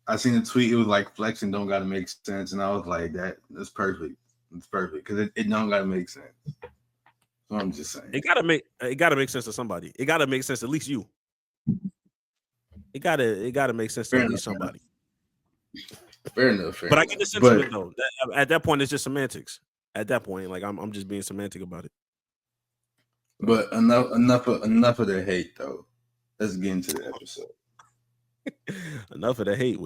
I seen a tweet. It was like flexing don't gotta make sense, and I was like, that's perfect. It's perfect because it don't gotta make sense. So I'm just saying. It gotta make sense to somebody. It gotta make sense to at least you. It gotta make sense to Fair at enough. least somebody. Fair enough. But I get the sentiment though. At that point, it's just semantics. At that point, like I'm just being semantic about it. But enough of the hate though. Let's get into the episode. Enough of the hate.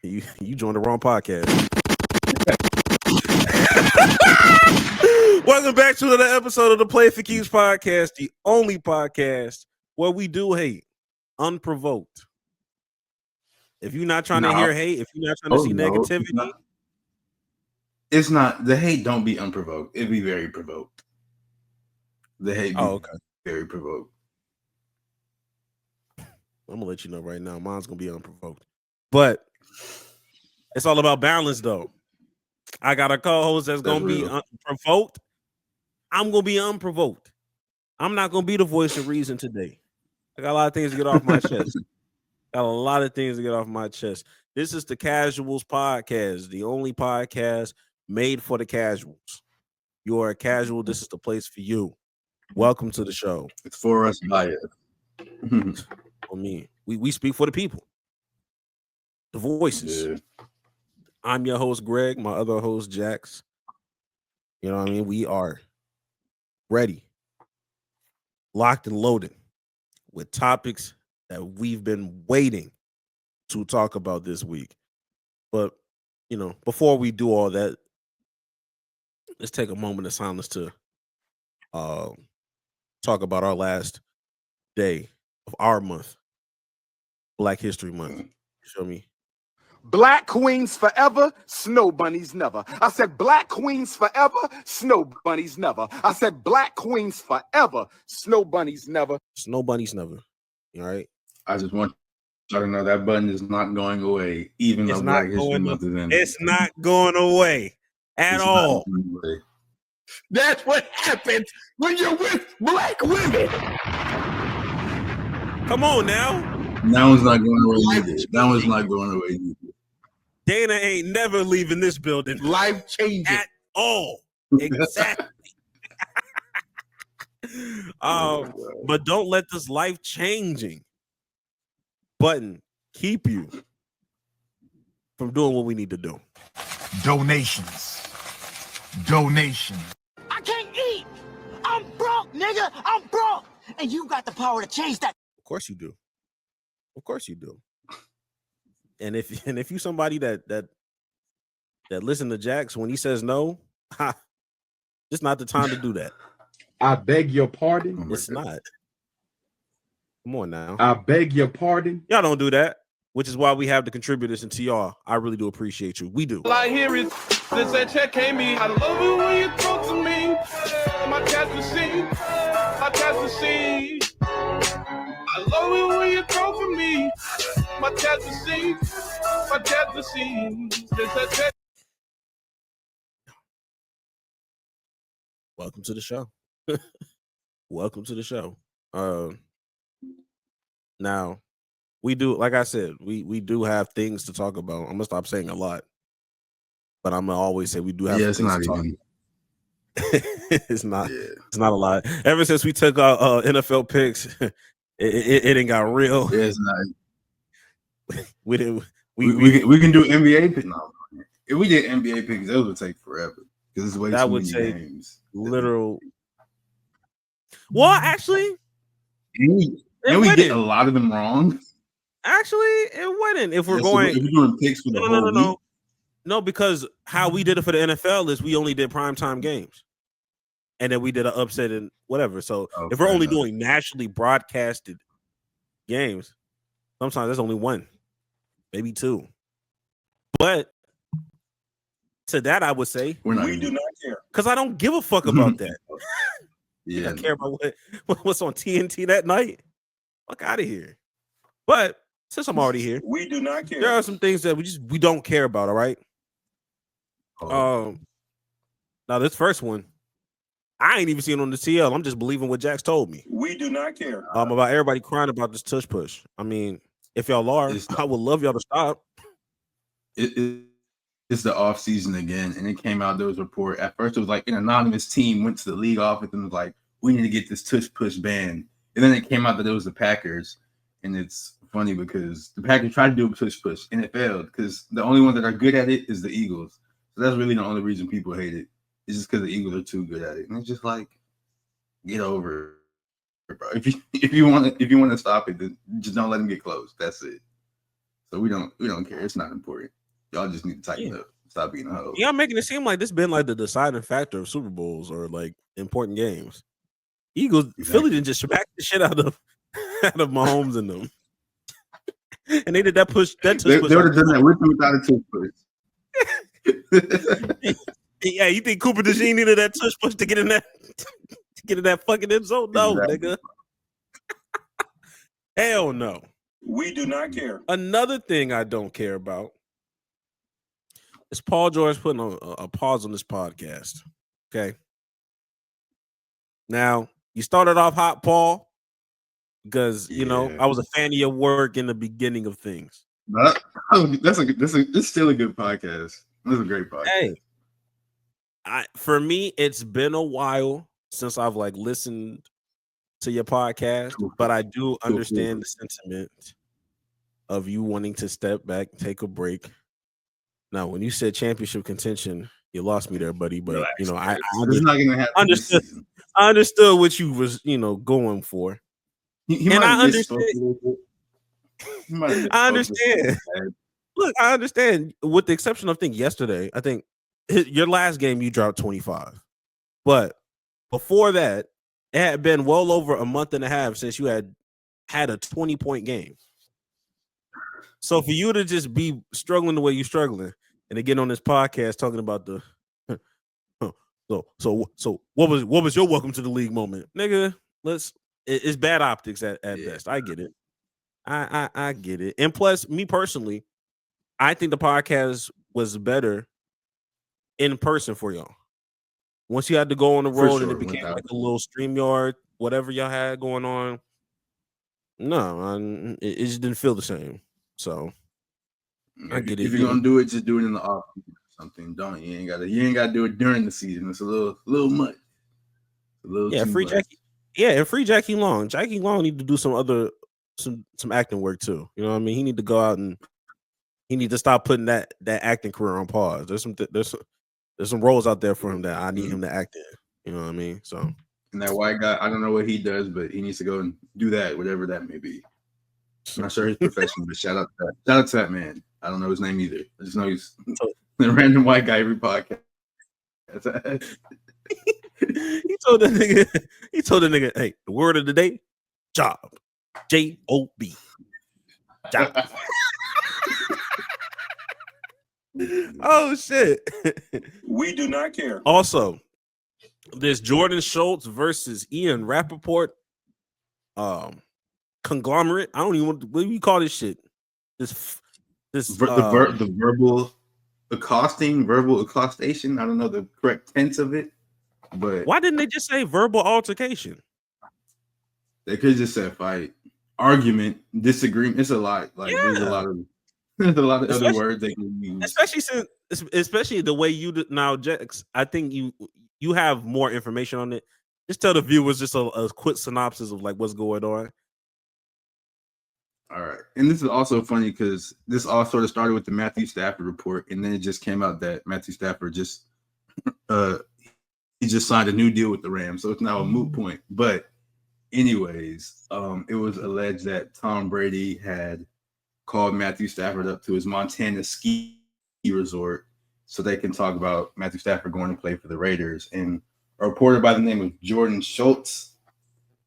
You joined the wrong podcast. Welcome back to another episode of the Play for Keeps podcast, the only podcast where we do hate unprovoked. If you're not trying to hear hate, if you're not trying to see negativity, it's not the hate. Don't be unprovoked. It be very provoked. The hate be very provoked. I'm gonna let you know right now. Mine's gonna be unprovoked, but it's all about balance, though. I got a co-host that's gonna be unprovoked. I'm gonna be unprovoked. I'm not gonna be the voice of reason today. I got a lot of things to get off my chest. This is the Casuals Podcast, the only podcast made for the casuals. You are a casual. This is the place for you. Welcome to the show. It's for us by us. For me, we speak for the people. The voices. Yeah. I'm your host, Greg. My other host, Jax. You know what I mean? We are ready, locked and loaded with topics that we've been waiting to talk about this week. But, you know, before we do all that, let's take a moment of silence to talk about our last day of our month, Black History Month. You feel me? Black queens forever, snow bunnies never. I said black queens forever, snow bunnies never. I said black queens forever, snow bunnies never. Snow bunnies never. All right. I just want y'all to know that button is not going away, even though Black History Month is in. It's not going away at all. That's what happens when you're with black women. Come on now. That one's not going away either. That one's not going away either. Dana ain't never leaving this building. Life changing at all. Exactly. But don't let this life changing button keep you from doing what we need to do. Donations. I can't eat. I'm broke, nigga. I'm broke. And you got the power to change that. Of course you do. And if you somebody that listen to Jax when he says no, it's not the time to do that. I beg your pardon. It's not. Come on now. I beg your pardon. Y'all don't do that, which is why we have the contributors into y'all. I really do appreciate you. We do. All I hear is this check came me. I love it when you talk to me. My cat's the scene. I love it when you talk to me. My cat's the scene. Welcome to the show. Welcome to the show. Now, we do, like I said, we do have things to talk about. I'm gonna stop saying a lot, but I'm gonna always say we do have things to talk about. It's not a lot. Ever since we took our NFL picks, it ain't got real. Yeah, it's not. We can do NBA picks. No, if we did NBA picks, those would take forever because it's way that too would many take games. Literal. Well, actually, and we get a lot of them wrong. Actually, it wouldn't. If we're going, if we're doing picks for the whole week. No, because how we did it for the NFL is we only did primetime games, and then we did an upset and whatever. So if we're only doing nationally broadcasted games, sometimes there's only one, maybe two. But to that, I would say we do not care because I don't give a fuck about that. Yeah, I care about what's on TNT that night. Fuck out of here. But since I'm already here, we do not care. There are some things that we don't care about. All right. Now this first one, I ain't even seen it on the TL. I'm just believing what Jax told me. We do not care About everybody crying about this tush push. I mean, If y'all are, I would love y'all to stop. It's the off season again, and it came out. There was a report. At first, it was like an anonymous team went to the league office and was like, "We need to get this tush push banned." And then it came out that it was the Packers, and it's funny because the Packers tried to do a tush push and it failed because the only ones that are good at it is the Eagles. So that's really the only reason people hate it. It's just because the Eagles are too good at it, and it's just like, get over it, bro. If you want to stop it, then just don't let them get close. That's it. So we don't care. It's not important. Y'all just need to tighten up. Stop being a hoe. Y'all making it seem like this been like the deciding factor of Super Bowls or like important games. Eagles, exactly. Philly didn't just smack the shit out of Mahomes and them, and they did that push. They would have done that with or without a tush push. Yeah, you think Cooper DeJean needed that tush push to get in that fucking end zone? No, exactly. Nigga. Hell no. We do not care. Another thing I don't care about is Paul George putting a pause on this podcast. Okay. Now, you started off hot, Paul, because you know I was a fan of your work in the beginning of things. That's still a good podcast. That's a great podcast. Hey, for me, it's been a while since I've like listened to your podcast, but I do understand the sentiment of you wanting to step back, take a break. Now, when you said championship contention, you lost me there, buddy. But relax, you know, I understood what you was, going for. And I understand. I understand. Look, I understand. With the exception of, I think yesterday, I think your last game you dropped 25, but before that, it had been well over a month and a half since you had a 20-point game. So for you to just be struggling the way you're struggling, and to get on this podcast talking about the so what was your welcome to the league moment, nigga? It's bad optics at best. I get it. I get it. And plus, me personally, I think the podcast was better in person for y'all. Once you had to go on the road and it became like a little StreamYard, whatever y'all had going on. No, it just didn't feel the same. So I get it. If you're gonna do it, just do it in the off season or something. You ain't gotta do it during the season. It's a little much. Free Jackie. Yeah, and free Jackie Long. Jackie Long need to do some acting work too. You know what I mean? He need to go out and he need to stop putting that acting career on pause. There's some roles out there for him that I need him to act in. You know what I mean? So. And that white guy, I don't know what he does, but he needs to go and do that, whatever that may be. I'm not sure his profession, but shout out to that man. I don't know his name either. I just know he's the random white guy every podcast. He told the nigga, hey, the word of the day, job. J-O-B. Job. Oh shit. We do not care. Also, there's Jordan Schultz versus Ian Rappaport. Conglomerate. I don't even what do you call this shit? The verbal accostation. I don't know the correct tense of it, but why didn't they just say verbal altercation? They could just say fight, argument, disagreement. It's a lot. Like there's a lot of other words they can use. Especially the way you do now, Jax. I think you have more information on it. Just tell the viewers just a quick synopsis of like what's going on. All right. And this is also funny because this all sort of started with the Matthew Stafford report, and then it just came out that Matthew Stafford just he just signed a new deal with the Rams, so it's now a moot point. But anyways, it was alleged that Tom Brady had called Matthew Stafford up to his Montana ski resort so they can talk about Matthew Stafford going to play for the Raiders. And a reporter by the name of Jordan Schultz,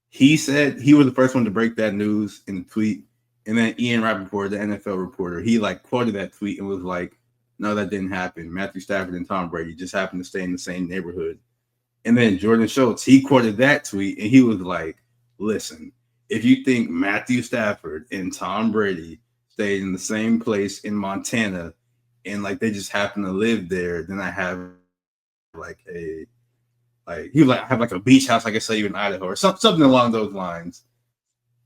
he said he was the first one to break that news in the tweet. And then Ian Rappaport, the NFL reporter, he like quoted that tweet and was like, no, that didn't happen. Matthew Stafford and Tom Brady just happened to stay in the same neighborhood. And then Jordan Schultz, he quoted that tweet and he was like, listen, if you think Matthew Stafford and Tom Brady stayed in the same place in Montana and like they just happen to live there, then I have I have like a beach house, like I say, in Idaho or something along those lines.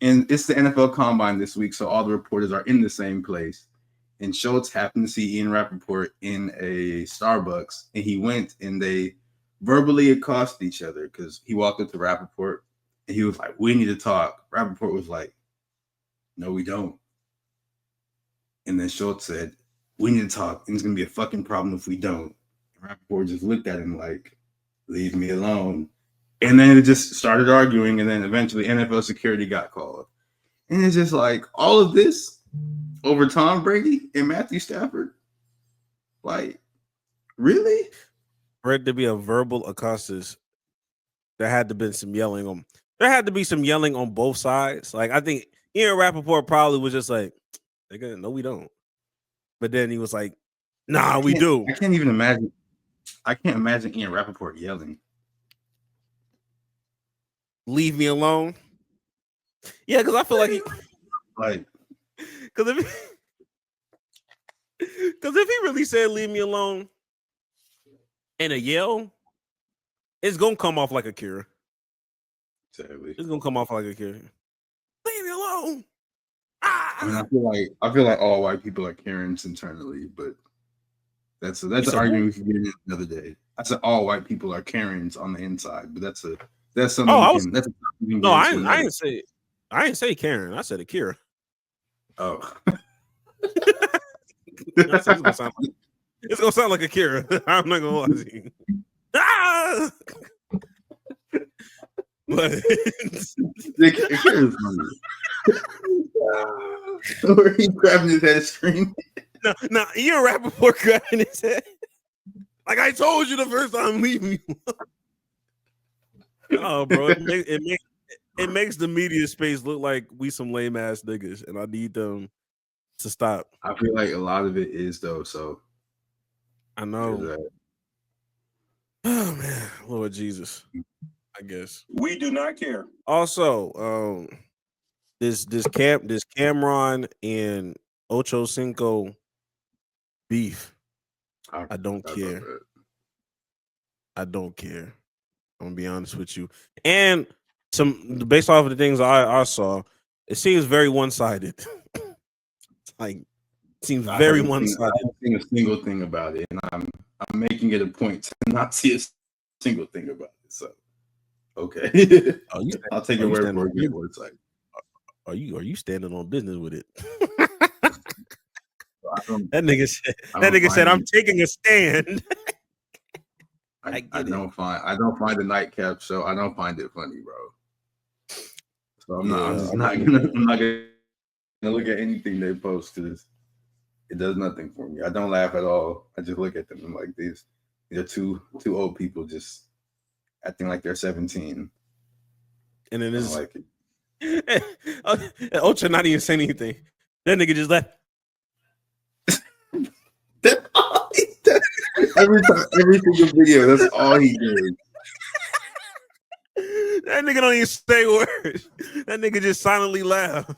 And it's the NFL Combine this week, so all the reporters are in the same place. And Schultz happened to see Ian Rappaport in a Starbucks, and he went and they verbally accosted each other because he walked up to Rappaport and he was like, "We need to talk." Rappaport was like, "No, we don't." And then Schultz said, "We need to talk, and it's gonna be a fucking problem if we don't." And Rappaport just looked at him like, "Leave me alone." And then it just started arguing, and then eventually NFL security got called. And it's just like all of this over Tom Brady and Matthew Stafford. Like, really? For it to be a verbal accostus, there had to been some yelling on. There had to be some yelling on both sides. Like I think Ian Rappaport probably was just like, "Nigga, no, we don't." But then he was like, "Nah, we do." I can't even imagine. I can't imagine Ian Rappaport yelling. Leave me alone. Yeah, because I feel like he, Like, because if he really said "leave me alone" in a yell, it's gonna come off like a cure. sadly. It's gonna come off like a cure. Leave me alone. I mean, I feel like all white people are Karens internally, but that's an argument we can get into another day. I said all white people are Karens on the inside, but that's something that's a topic we can No, get into I another- didn't say Karen. I said Akira. Oh. I said it's gonna sound like Akira. I'm not gonna lie to you. Ah! But Akira's funny. Where he's grabbing his head screaming. no, Ian Rappaport grabbing his head. Like I told you the first time, leave me. Oh, bro, it makes the media space look like we some lame ass niggas, and I need them to stop. I feel like a lot of it is though, so I know. Oh man, Lord Jesus. I guess We do not care. also this Cameron and Ocho Cinco beef. I don't care. I don't care. I'm gonna be honest with you. And based off of the things I saw, it seems very one-sided. Like it seems very one-sided. I haven't seen a single thing about it, and I'm making it a point to not see a single thing about it. So okay. I'll take your word for it. What it's like. Are you standing on business with it? That nigga said I'm taking a stand. I don't find the nightcap show. I don't find it funny, bro. So I'm not gonna look at anything they post because it does nothing for me. I don't laugh at all. I just look at them and like these are two old people just acting like they're 17. And then this like it. Ocha not even saying anything. That nigga just left. every single video, that's all he did. That nigga don't even say words. That nigga just silently laugh.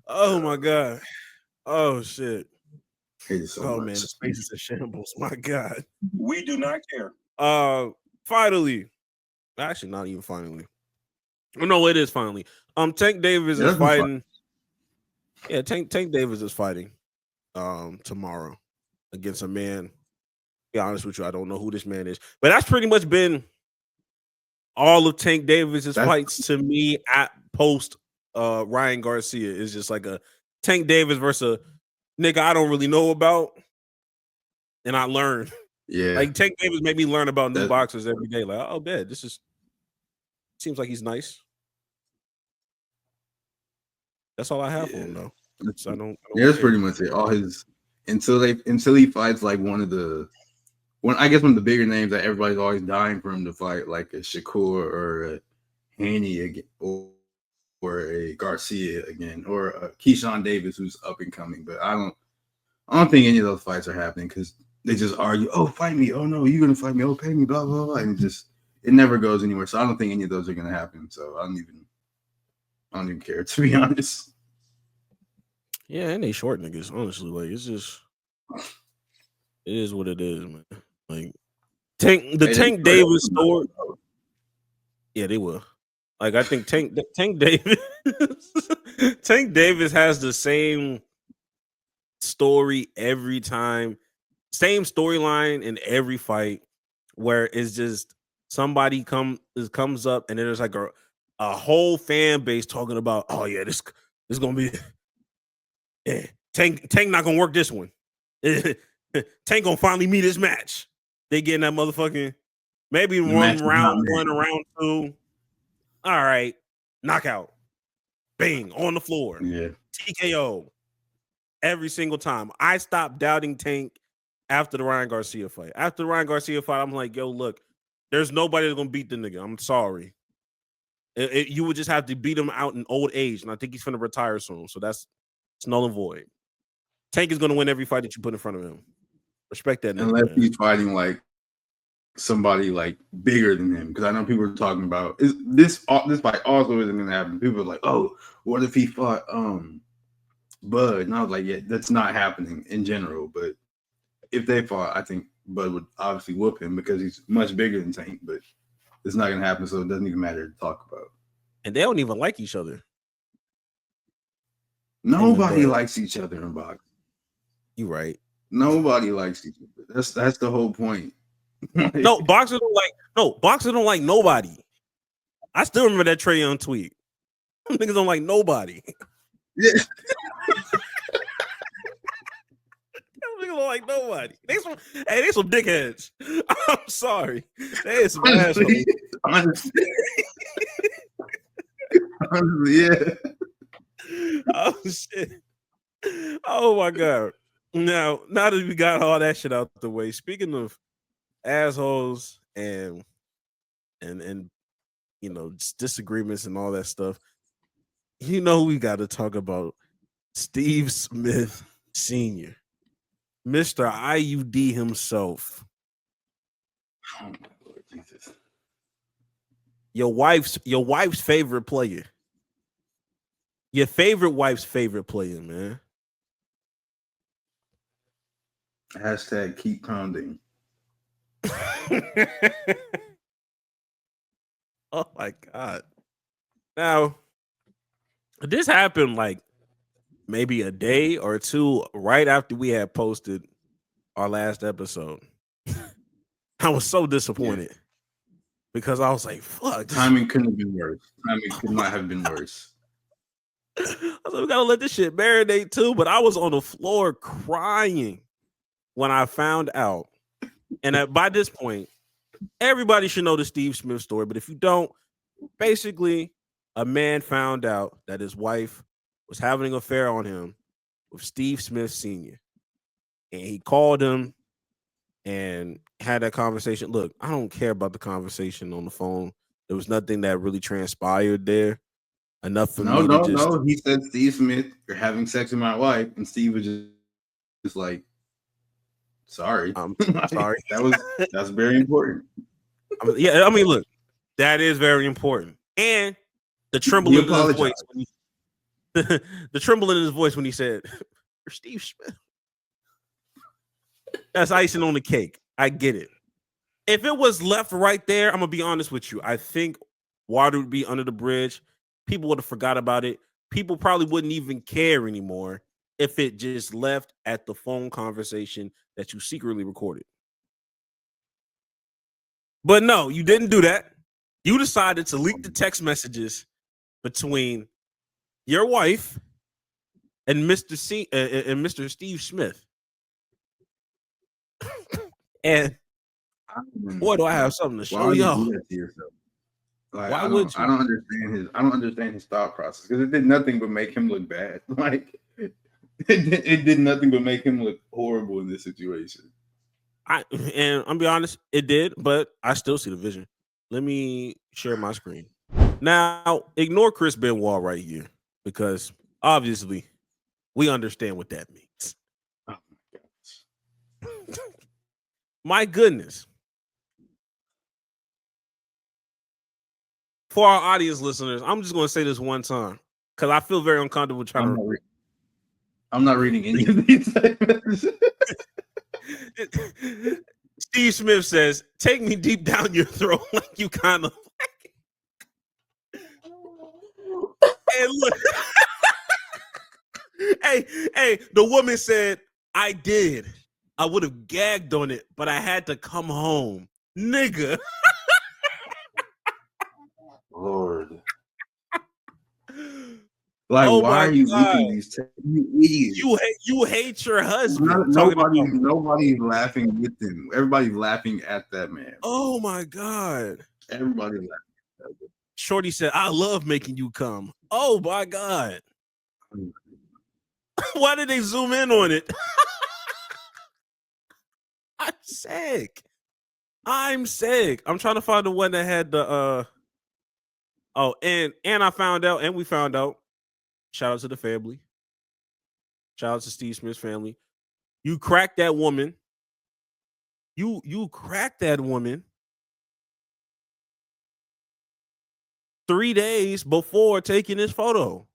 Oh my god. Oh shit. So man, the space is a shambles. My god. We do not care. Finally. Actually, not even finally. Oh, no, it is finally. Tank Davis is fighting. Yeah, Tank Davis is fighting tomorrow against a man. To be honest with you, I don't know who this man is, but that's pretty much been all of Tank Davis's fights to me at post Ryan Garcia. Is just like a Tank Davis versus a nigga I don't really know about, and I learned. Yeah, like Tank Davis made me learn about new boxers every day. Like, oh, bad. This is seems like he's nice. That's all I have for him, though. So I don't that's pretty much it. All his until he fights like one of the bigger names that everybody's always dying for him to fight, like a Shakur or a Haney again, or a Garcia again, or a Keyshawn Davis who's up and coming. But I don't think any of those fights are happening because they just argue. Oh, fight me! Oh no, you're gonna fight me! Oh, pay me! Blah blah blah. And it never goes anywhere. So I don't think any of those are gonna happen. So I don't even care, to be honest. Yeah, and they short niggas, honestly. Like it is what it is, man. Like Tank Davis story. Yeah, they will. Like I think Tank Davis Tank Davis has the same story every time, same storyline in every fight, where it's just somebody comes up and then there's like a whole fan base talking about, oh yeah, this gonna be Tank not gonna work this one. Tank gonna finally meet his match. They getting that motherfucking maybe round one, round two. All right, knockout, bang on the floor, TKO every single time. I stopped doubting Tank after the Ryan Garcia fight. After the Ryan Garcia fight, I'm like, yo, look, there's nobody that's gonna beat the nigga. I'm sorry. You would just have to beat him out in old age, and I think he's gonna retire soon. So it's null and void. Tank is gonna win every fight that you put in front of him. Respect that nigga, unless he's fighting like somebody like bigger than him, because I know people are talking about this fight also isn't gonna happen. People are like, oh, what if he fought Bud? And I was like, yeah, that's not happening in general. But if they fought, I think Bud would obviously whoop him because he's much bigger than Tank. But it's not gonna happen, so it doesn't even matter to talk about. And they don't even like each other. Nobody likes each other in boxing. You right. Nobody likes each other. That's the whole point. No, boxers don't like nobody. I still remember that Trae Young tweet. Niggas don't like nobody. Yeah. Niggas don't like nobody. They some dickheads. I'm sorry. They some assholes. Honestly, yeah. Oh shit. Oh my god. Now that we got all that shit out the way, speaking of assholes and you know, disagreements and all that stuff, you know, we got to talk about Steve Smith Sr., Mr. IUD himself. Oh my Lord Jesus. Your wife's favorite player. Your favorite wife's favorite player, man. Hashtag keep pounding. Oh my god. Now, this happened like maybe a day or two right after we had posted our last episode. I was so disappointed because I was like, fuck. Timing couldn't have been worse. Timing could not have been worse. I was like, we gotta let this shit marinate too. But I was on the floor crying when I found out. And by this point, everybody should know the Steve Smith story. But if you don't, basically, a man found out that his wife was having an affair on him with Steve Smith Sr. And he called him and had that conversation. Look, I don't care about the conversation on the phone. There was nothing that really transpired there. Enough for me to just... No. He said, Steve Smith, you're having sex with my wife. And Steve was just like, sorry. I'm sorry. That's very important. Yeah, I mean, look, that is very important. And the tremble in his voice the tremble in his voice when he said, "You're Steve Smith." That's icing on the cake. I get it. If it was left right there, I'm gonna be honest with you. I think water would be under the bridge. People would have forgot about it. People probably wouldn't even care anymore if it just left at the phone conversation that you secretly recorded. But no, you didn't do that. You decided to leak the text messages between your wife and Mr. Steve Smith. And boy, do I have something to show y'all. Like, why would you? I don't understand his thought process, because it did nothing but make him look bad. Like it did nothing but make him look horrible in this situation. And I'm be honest, it did, but I still see the vision. Let me share my screen. Now, ignore Chris Benoit right here, because obviously we understand what that means. Oh my gosh. My goodness. For our audience listeners, I'm just going to say this one time because I feel very uncomfortable trying I'm not reading any of these segments. Steve Smith says, "Take me deep down your throat like you kind of like." Hey, look. hey, the woman said, I did. I would have gagged on it, but I had to come home. Nigga. Lord. Like, Oh why my are you God. leaking these texts? You idiots. You hate your husband. Nobody's laughing with him. Everybody's laughing at that man. Oh my God. Everybody's laughing at that man. Shorty said, I love making you come. Oh my God. Why did they zoom in on it? I'm sick. I'm trying to find the one that had the oh, and I found out, and we found out. Shout out to the family. Shout out to Steve Smith's family. You cracked that woman. You cracked that woman 3 days before taking this photo.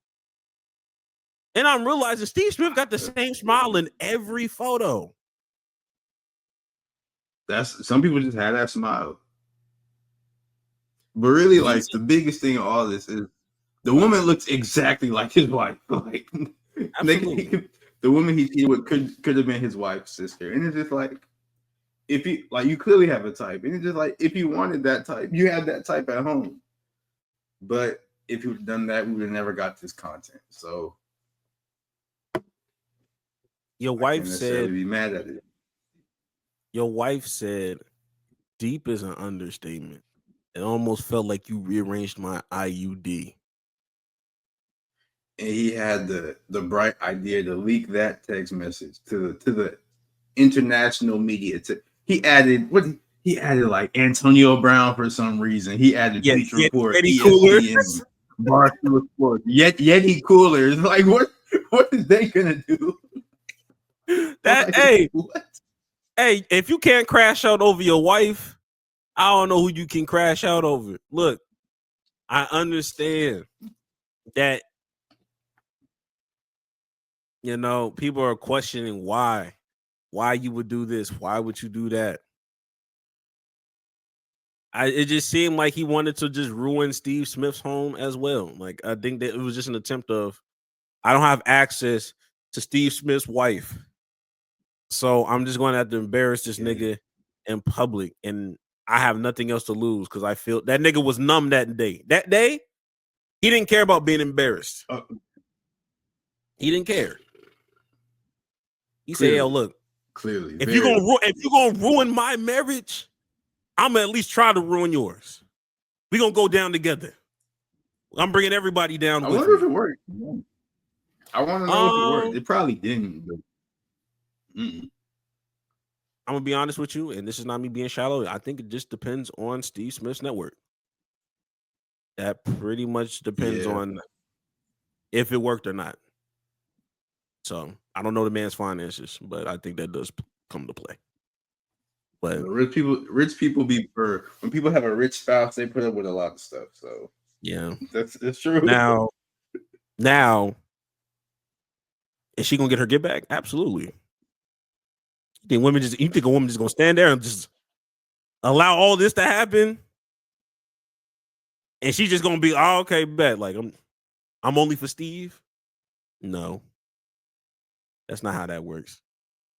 And I'm realizing Steve Smith got the same smile in every photo. That's some people just have that smile. But really, like the biggest thing of all this is the woman looks exactly like his wife. Like the woman he cheated with could have been his wife's sister. And it's just like, if you like, you clearly have a type. And it's just like, if you wanted that type, you had that type at home. But if you had done that, we would have never got this content. So your wife said, be mad at it. Your wife said, deep is an understatement. It almost felt like you rearranged my IUD. And he had the bright idea to leak that text message to the international media. He added like Antonio Brown for some reason. He added Bleacher Report, ESPN, Barstool Sports, Yeti coolers. Like what is they gonna do? What? Hey, if you can't crash out over your wife, I don't know who you can crash out over. Look, I understand that, you know, people are questioning why you would do this. Why would you do that? It just seemed like he wanted to just ruin Steve Smith's home as well. Like, I think that it was just an attempt of, I don't have access to Steve Smith's wife, so I'm just going to have to embarrass this nigga in public, and I have nothing else to lose because I feel that nigga was numb that day. That day, he didn't care about being embarrassed. He didn't care. He said, "Yo, look, clearly, if you're gonna ruin my marriage, I'm gonna at least try to ruin yours. We're gonna go down together. I'm bringing everybody down." I wonder if it worked. I want to know if it worked. It probably didn't. But... I'm gonna be honest with you, and this is not me being shallow. I think it just depends on Steve Smith's network. That pretty much depends on if it worked or not. So I don't know the man's finances, but I think that does come to play. But rich people when people have a rich spouse, they put up with a lot of stuff. So yeah, that's true. Now, is she gonna get her get back? Absolutely. You think a woman just gonna stand there and just allow all this to happen? And she's just gonna be, oh, okay, bet. Like I'm only for Steve. No. That's not how that works.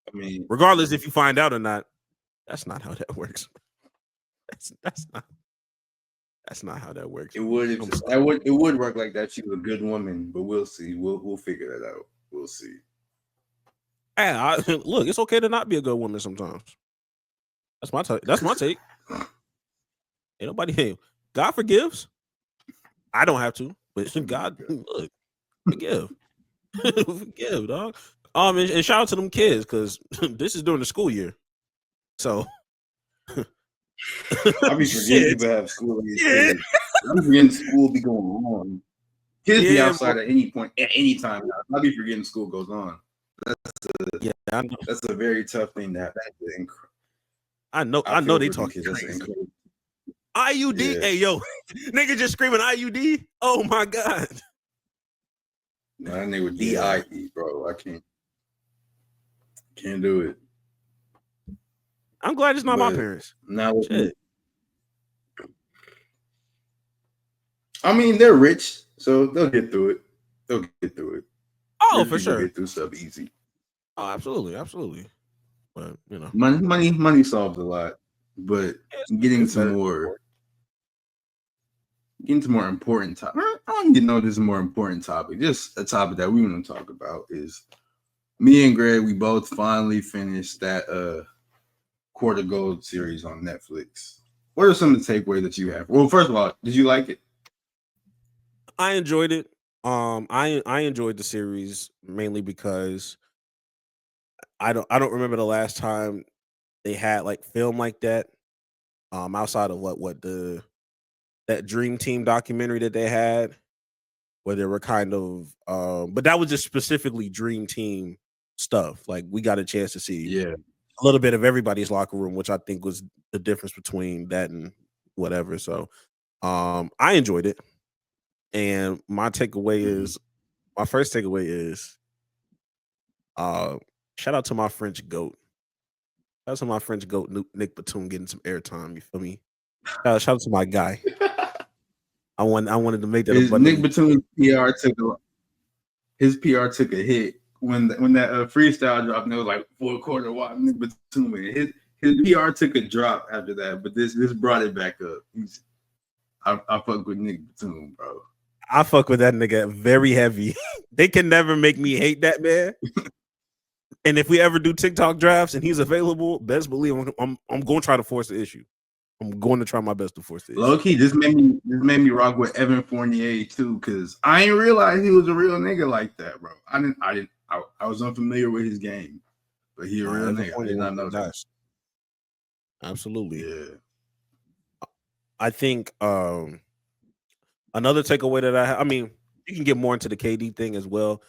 I mean, regardless if you find out or not, that's not how that works. That's not how that works. It would work like that. She was a good woman, but we'll see. We'll figure that out. We'll see. Hey, look, it's okay to not be a good woman sometimes. That's my take. Ain't nobody. God forgives. I don't have to, but God, look, forgive, forgive, dog. And shout out to them kids because this is during the school year, so. I be forgetting people have school. I be forgetting school be going on. Kids be outside at any point, at any time. I be forgetting school goes on. That's a very tough thing to have. I know they talking crazy. IUD, hey yo, nigga just screaming IUD. Oh my god. No, that nigga with DIE, bro. I can't do it. I'm glad it's not my parents. I mean, they're rich. So they'll get through it. They'll get through it. Oh, Rich for people sure. get through stuff easy. Oh, absolutely. But money solves a lot. But getting to more important topic. I don't even know this is a more important topic. Just a topic that we want to talk about is me and Greg. We both finally finished that Quarter Gold series on Netflix. What are some of the takeaways that you have? Well, first of all, did you like it? I enjoyed it. I enjoyed the series mainly because I don't remember the last time they had like film like that. Outside of that Dream Team documentary that they had, where they were kind of but that was just specifically Dream Team stuff. Like we got a chance to see a little bit of everybody's locker room, which I think was the difference between that and whatever. So I enjoyed it. And my first takeaway is shout out to my French goat. Shout out to my French goat, Nick Batum, getting some airtime. You feel me? Shout out to my guy. I wanted to make that a Nick Batum's PR took a hit when that freestyle dropped, and it was like fourth quarter. Wow, Nick Batum, his PR took a drop after that, but this brought it back up. I fuck with Nick Batum, bro. I fuck with that nigga very heavy. They can never make me hate that man. And if we ever do TikTok drafts and he's available, best believe I'm going to try to force the issue. I'm going to try my best to force the issue. Low key, this made me rock with Evan Fournier too, because I didn't realize he was a real nigga like that, bro. I was unfamiliar with his game, but he a real nigga. I did not know that. Absolutely. Yeah. I think another takeaway that I mean, you can get more into the KD thing as well.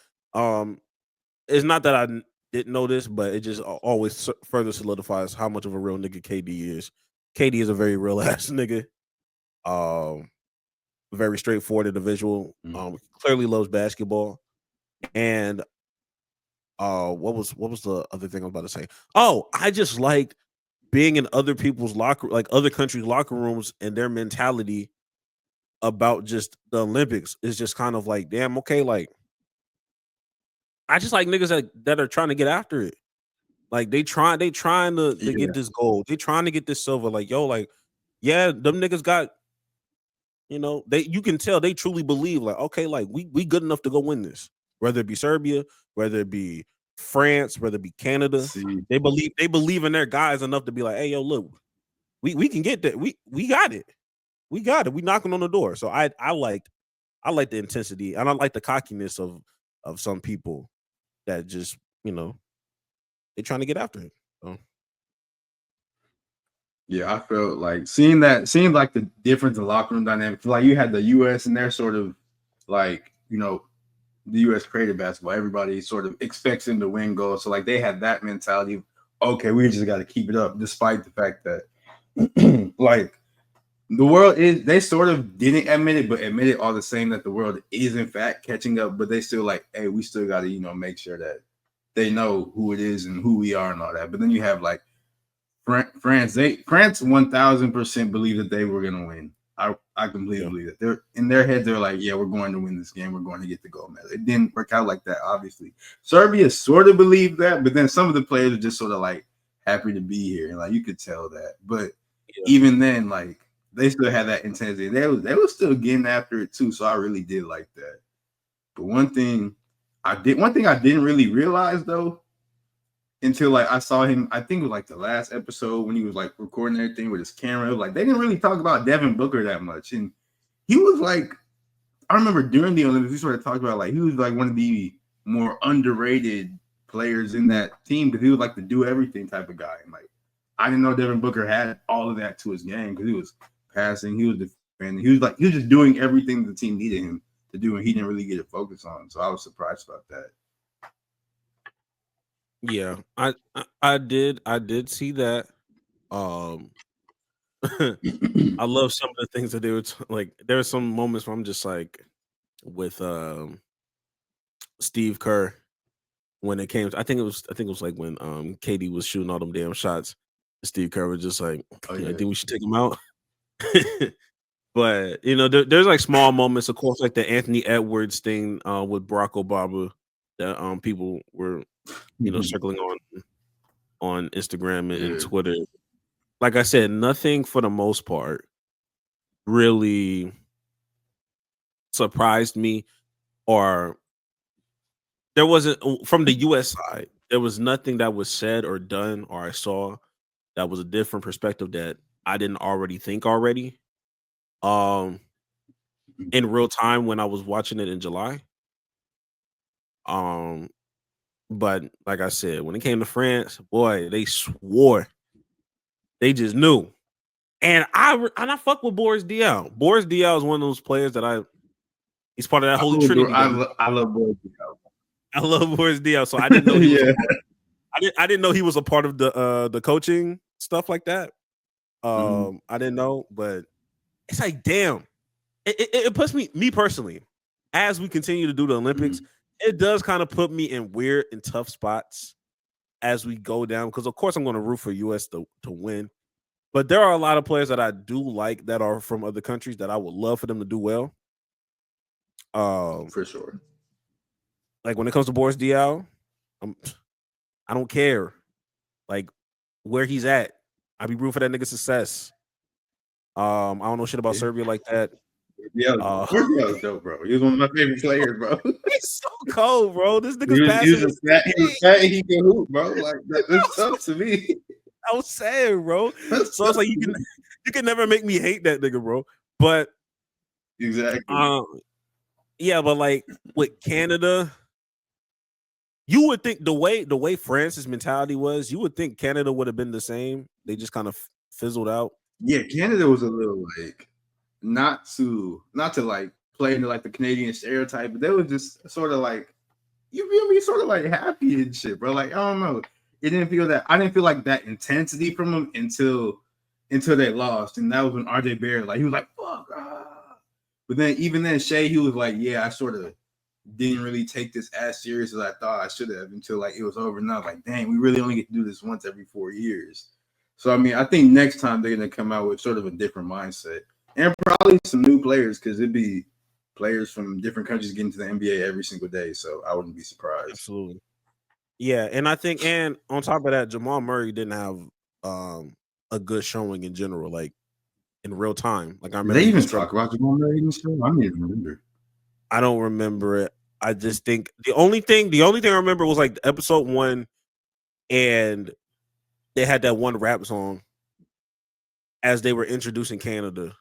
It's not that I didn't know this, but it just always further solidifies how much of a real nigga KD is. KD is a very real ass nigga. Very straightforward individual. Clearly loves basketball. And what was the other thing I was about to say? Oh, I just liked being in other people's other countries' locker rooms, and their mentality about just the Olympics is just kind of like, damn, okay, like I just like niggas that are trying to get after it. Like they trying to get this gold. They trying to get this silver. Like, yo, like, yeah, them niggas got, you can tell they truly believe, like, okay, like we good enough to go win this. Whether it be Serbia, whether it be France, whether it be Canada. They believe in their guys enough to be like, hey, yo, look, we can get that. We got it. We got it. We knocking on the door. So I like the intensity, and I like the cockiness of some people that just, they're trying to get after it. So. Yeah, I felt like seeing like the difference in locker room dynamics. Like you had the US and they're sort of like, the US created basketball. Everybody sort of expects them to win goals. So like they had that mentality of, okay, we just got to keep it up, despite the fact that like the world they sort of didn't admit it, but admitted all the same that the world is in fact catching up, but they still like, hey, we still got to, make sure that they know who it is and who we are and all that. But then you have like France 1000% believe that they were gonna win. I completely believe that. They're in their head, they're like, yeah, we're going to win this game. We're going to get the gold medal. It didn't work out like that, obviously. Serbia sort of believed that, but then some of the players are just sort of like happy to be here, and like you could tell that. But even then, like they still had that intensity. They were still getting after it too. So I really did like that. But one thing I didn't really realize though, until like I saw him, I think it was like the last episode when he was like recording everything with his camera. Like they didn't really talk about Devin Booker that much, and he was like, I remember during the Olympics we sort of talked about like he was like one of the more underrated players in that team because he was like the do everything type of guy. And like I didn't know Devin Booker had all of that to his game because he was passing, he was defending, he was just doing everything the team needed him to do, and he didn't really get a focus on. So I was surprised about that. Yeah, I did see that. I love some of the things that they were like. There are some moments where I'm just like, with Steve Kerr when it came. I think it was like when KD was shooting all them damn shots. Steve Kerr was just like, I think we should take him out. But there's like small moments, of course, like the Anthony Edwards thing with Barack Obama that people were circling on Instagram and Twitter. Like I said, nothing for the most part really surprised me, or there wasn't from the US side, there was nothing that was said or done or I saw that was a different perspective that I didn't already think already. In real time when I was watching it in July. But like I said, when it came to France, boy, they swore. They just knew. And I fuck with Boris Diaw. Boris Diaw is one of those players that he's part of that holy trinity. I love Boris Diaw. I love Boris Diaw. So I didn't know he was I didn't know he was a part of the coaching stuff like that. I didn't know, but it's like, damn. It puts me personally, as we continue to do the Olympics, it does kind of put me in weird and tough spots as we go down. Because of course I'm going to root for US to win. But there are a lot of players that I do like that are from other countries that I would love for them to do well. For sure. Like when it comes to Boris Diaw, I don't care. Like where he's at. I be rooting for that nigga's success. I don't know shit about Serbia like that. Yeah, Boris Diaw was dope, bro. He was one of my favorite players, bro. He's so cold, bro. This nigga's passing. He was fat and he can hoop, bro. Like that's tough to me. I was saying, bro. So it's like you can never make me hate that nigga, bro. But exactly. Yeah, but like with Canada, you would think the way France's mentality was, you would think Canada would have been the same. They just kind of fizzled out. Yeah, Canada was a little like not to like play into like the Canadian stereotype, but they were just sort of like, you feel me, sort of like happy and shit, bro. Like I don't know. I didn't feel like that intensity from them until they lost, and that was when RJ Barrett, like he was like, "Fuck," but then even then, Shea, he was like, "Yeah, I sort of didn't really take this as serious as I thought I should have until like it was over." And I was like, "Dang, we really only get to do this once every 4 years." So I mean, I think next time they're gonna come out with sort of a different mindset and probably some new players because it'd be players from different countries getting to the NBA every single day. So I wouldn't be surprised. Absolutely. Yeah, and I think, and on top of that, Jamal Murray didn't have a good showing in general, like in real time. Like I remember, they even talk about Jamal Murray in the show. I don't even remember. I don't remember it. I just think the only thing I remember was like episode 1, and they had that one rap song as they were introducing Canada,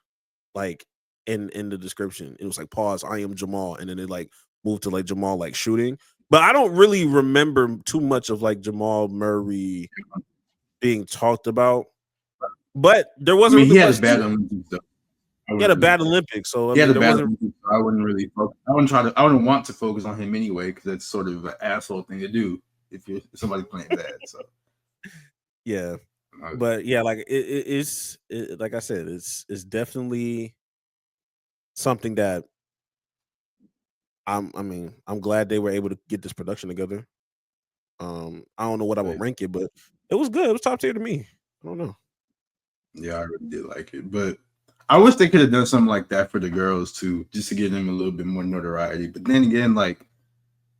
like in the description. It was like, "Pause, I am Jamal," and then it like moved to like Jamal like shooting. But I don't really remember too much of like Jamal Murray being talked about. But there wasn't. He had a bad Olympics though. He had a bad Olympics, so he had a bad Olympics. So I wouldn't really focus. I wouldn't want to focus on him anyway because that's sort of an asshole thing to do if somebody's playing bad. So yeah, but yeah, like it's like I said, it's definitely something that I'm glad they were able to get this production together. I don't know what I would rank it, but it was good. It was top tier to me. I don't know. Yeah, I really did like it, but I wish they could have done something like that for the girls too, just to give them a little bit more notoriety. But then again, like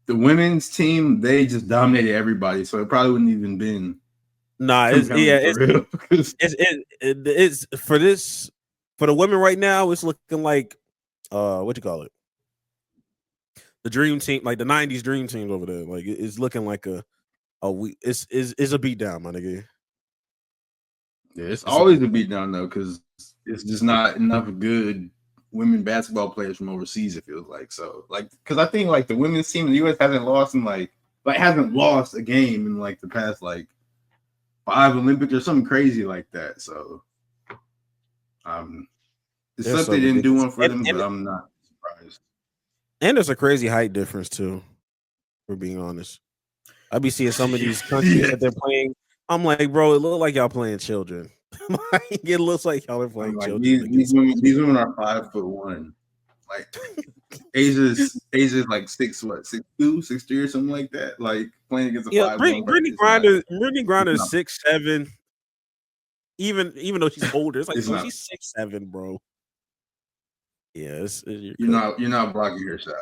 the women's team, they just dominated everybody, so it probably wouldn't even been. Nah, it's for the women right now. It's looking like what you call it, the dream team, like the '90s dream team over there. Like it's looking like it's a beatdown, my nigga. Yeah, it's always a beatdown though, because it's just not enough good women basketball players from overseas. It feels like so, like because I think like the women's team in the U.S. hasn't lost in like hasn't lost a game in like the past like 5 Olympics or something crazy like that. So, it's something they didn't do one for them, but I'm not surprised. And there's a crazy height difference too. For being honest, I be seeing some of these countries that they're playing. I'm like, bro, it looks like y'all playing children. It looks like y'all are playing children. These women are 5'1". Like Asia's like 6'2", 6'3", or something like that. Like playing against a 5'1". Brittany Griner is 6'7". Even though she's older, it's like she's 6'7", bro. Yeah, You're not blocking your shot.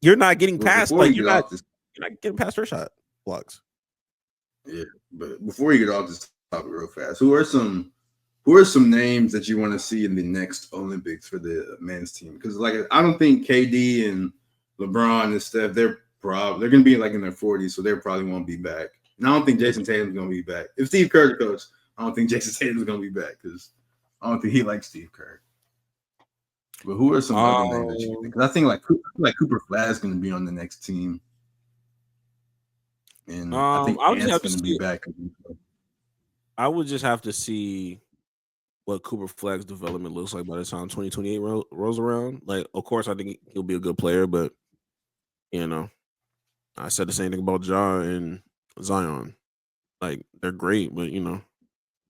You're not getting But past before you get off this, you're not getting past her shot blocks. yeah. But before you get off this topic real fast, who are some names that you want to see in the next Olympics for the men's team? Because like I don't think KD and LeBron and Steph they're going to be like in their 40s, so they probably won't be back. And I don't think Jason Tatum's going to be back. If Steve Kerr's coach, I don't think Jason Tatum's going to be back because I don't think he likes Steve Kerr. But who are some other names that you think? Because I think like Cooper Flag is going to be on the next team, and I think Ant's going to be back. I would just have to see what Cooper Flag's development looks like by the time 2028 rolls around. Like, of course, I think he'll be a good player, but I said the same thing about Ja and Zion. Like, they're great, but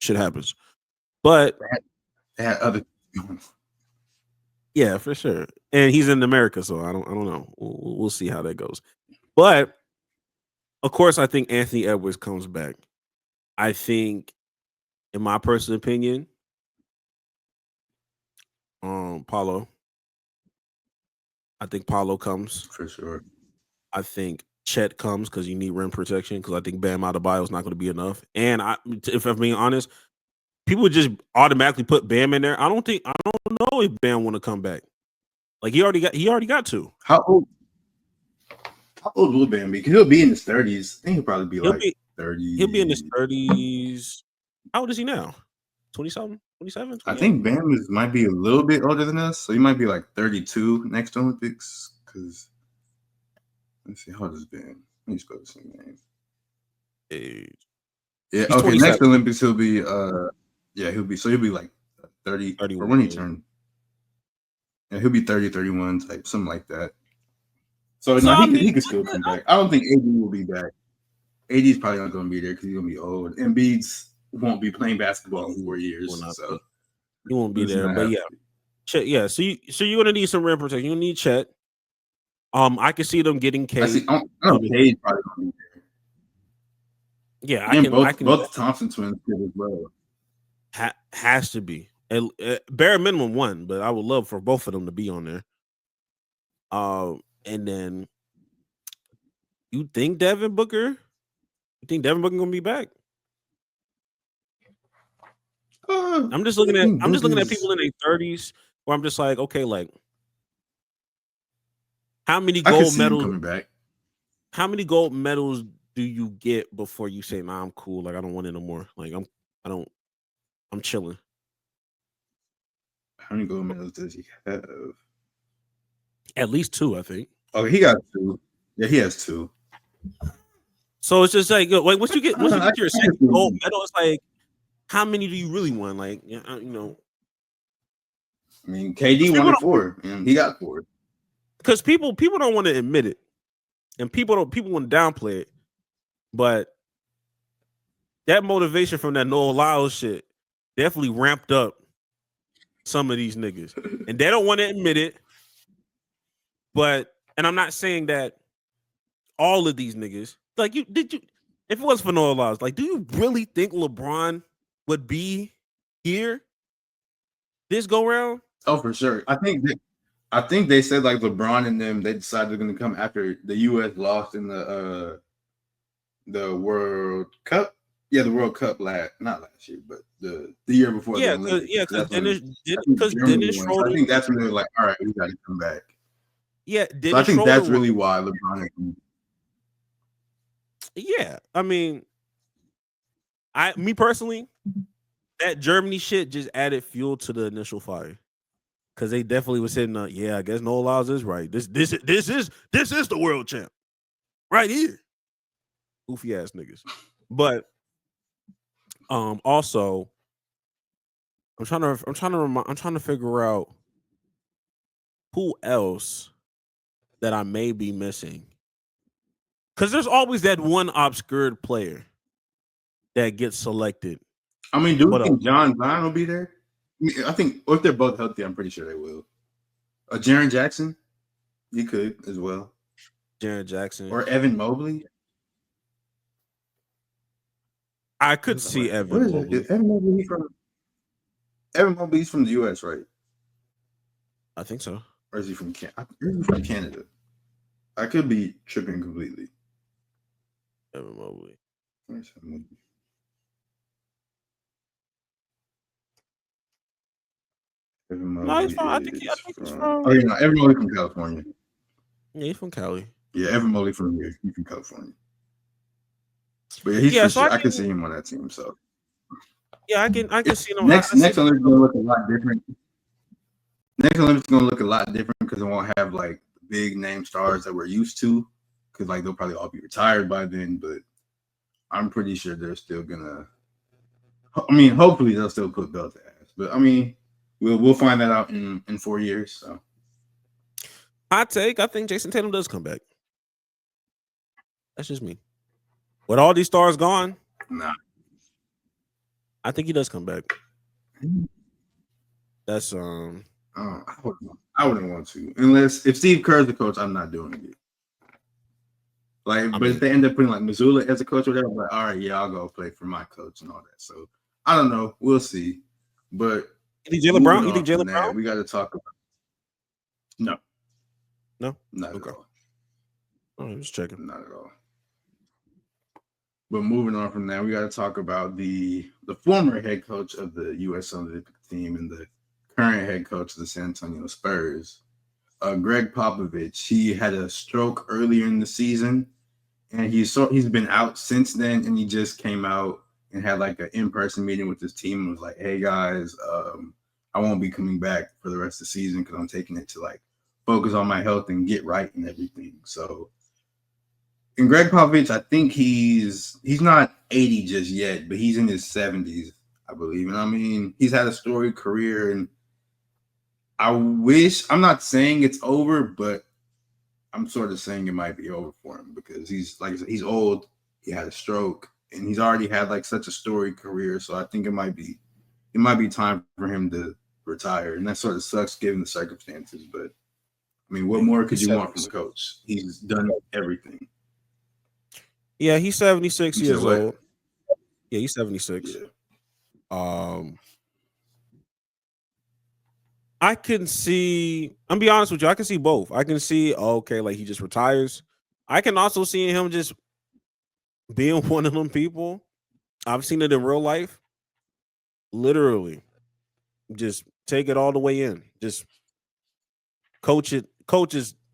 shit happens. But they had other. Yeah, for sure. And he's in America, so I don't know. We'll see how that goes. But of course, I think Anthony Edwards comes back. I think, in my personal opinion, Paulo. I think Paulo comes for sure. I think Chet comes because you need rim protection. Because I think Bam Adebayo is not going to be enough. And if I'm being honest, people would just automatically put Bam in there. I don't know if Bam want to come back. Like he already got two. How old will Bam be? He'll be in his 30s. I think he'll probably be 30. He'll be in his 30s. How old is he now? 27? 28? I think Bam might be a little bit older than us, so he might be like 32 next Olympics. Because let's see, how old is Bam? Let me spell the same name. Age. Yeah, he's okay. 27. Next Olympics he'll be he'll be like 30 31. Or when he turned. Yeah, he'll be 30, 31 type, something like that. So he could still come back. I don't think AD will be back. AD's probably not going to be there because he's going to be old. Embiid won't be playing basketball in 4 years, so he won't be there. But Chet, yeah. So you're going to need some rim protection. You need Chet. I can see them getting K. Cade probably going to be there. Yeah, I can. Both Thompson twins could as well. Has to be. Bare minimum one, but I would love for both of them to be on there. And then you think Devin Booker? You think Devin Booker gonna be back? I'm just looking at people in their 30s where I'm just like, okay, like how many gold medals coming back? How many gold medals do you get before you say, nah, I'm cool, like I don't want it no more? Like I'm chilling. How many gold medals does he have? At least 2, I think. Oh, he got 2. Yeah, he has 2. So it's just like once you get your second gold medal, it's like, how many do you really want? Like, I mean, KD wanted 4, and he got 4. Because people don't want to admit it, and people want to downplay it, but that motivation from that Noah Lyles shit definitely ramped up some of these niggas, and they don't want to admit it. And I'm not saying that all of these niggas, like if it was for Noah Lyles, like, do you really think LeBron would be here this go round? Oh, for sure. I think they said like LeBron and them, they decided they're going to come after the U.S. lost in the World Cup. Yeah, the World Cup not last year, but the year before. Yeah, because Dennis Schroeder. I think that's when they're like, all right, we got to come back. Yeah, so I think that's really why LeBron. Yeah, I mean, me personally, that Germany shit just added fuel to the initial fire, because they definitely was saying, yeah, I guess Noah Lyles is right. This is the world champ right here. Goofy ass niggas. But also, I'm trying to figure out who else that I may be missing, because there's always that one obscured player that gets selected. I mean, do you think John Zion will be there? I think if they're both healthy, I'm pretty sure they will. Jaren Jackson, he could as well. Jaren Jackson or Evan Mobley. I could see Evan Mobley. Evan Mobley's from the U.S., right? I think so. Or is he from Canada? I could be tripping completely. Evan Mobley. Where's that movie? Evan No, he's Mobley from. I think he's from. from. Oh yeah, no, Evan Mobley from California. Yeah, he's from Cali. Yeah, Evan Mobley from here. He's from California. But yeah, he's Yeah, for so sure. I can see him on that team. So yeah, I can see him. next I see Olympics gonna look a lot different. Next Olympics gonna look a lot different because it won't have like big name stars that we're used to. Because like they'll probably all be retired by then. But I'm pretty sure they're still gonna. I mean, hopefully they'll still put belt to ass. But I mean, we'll find that out in 4 years. So I think Jason Tatum does come back. That's just me. With all these stars gone, nah. I think he does come back. That's I wouldn't want to unless if Steve Kerr's the coach, I'm not doing it. Like, but if they end up putting like Missoula as a coach or whatever, I'm like, all right, yeah, I'll go play for my coach and all that. So I don't know, we'll see. But you think Jaylen Brown? You think Jaylen Brown? We got to talk about. No, not okay. at all. I'm just checking. Not at all. But moving on from that, we got to talk about the former head coach of the U.S. Olympic team and the current head coach of the San Antonio Spurs, Greg Popovich. He had a stroke earlier in the season, and he's been out since then. And he just came out and had like an in-person meeting with his team and was like, "Hey guys, I won't be coming back for the rest of the season because I'm taking it to like focus on my health and get right and everything." So. And Greg Popovich, I think he's not 80 just yet, but he's in his 70s, I believe. And I mean, he's had a storied career, and I'm not saying it's over, but I'm sort of saying it might be over for him because he's, like I said, he's old, he had a stroke, and he's already had like such a storied career. So I think it might be time for him to retire. And that sort of sucks given the circumstances. But I mean, what more could you want from a coach? He's done everything. Yeah, he's 76 years what? old. Yeah, he's 76. Yeah. I can see, I'm be honest with you, I can see both. I can see, okay, like he just retires. I can also see him just being one of them people. I've seen it in real life. Literally. Just take it all the way in. Just coaches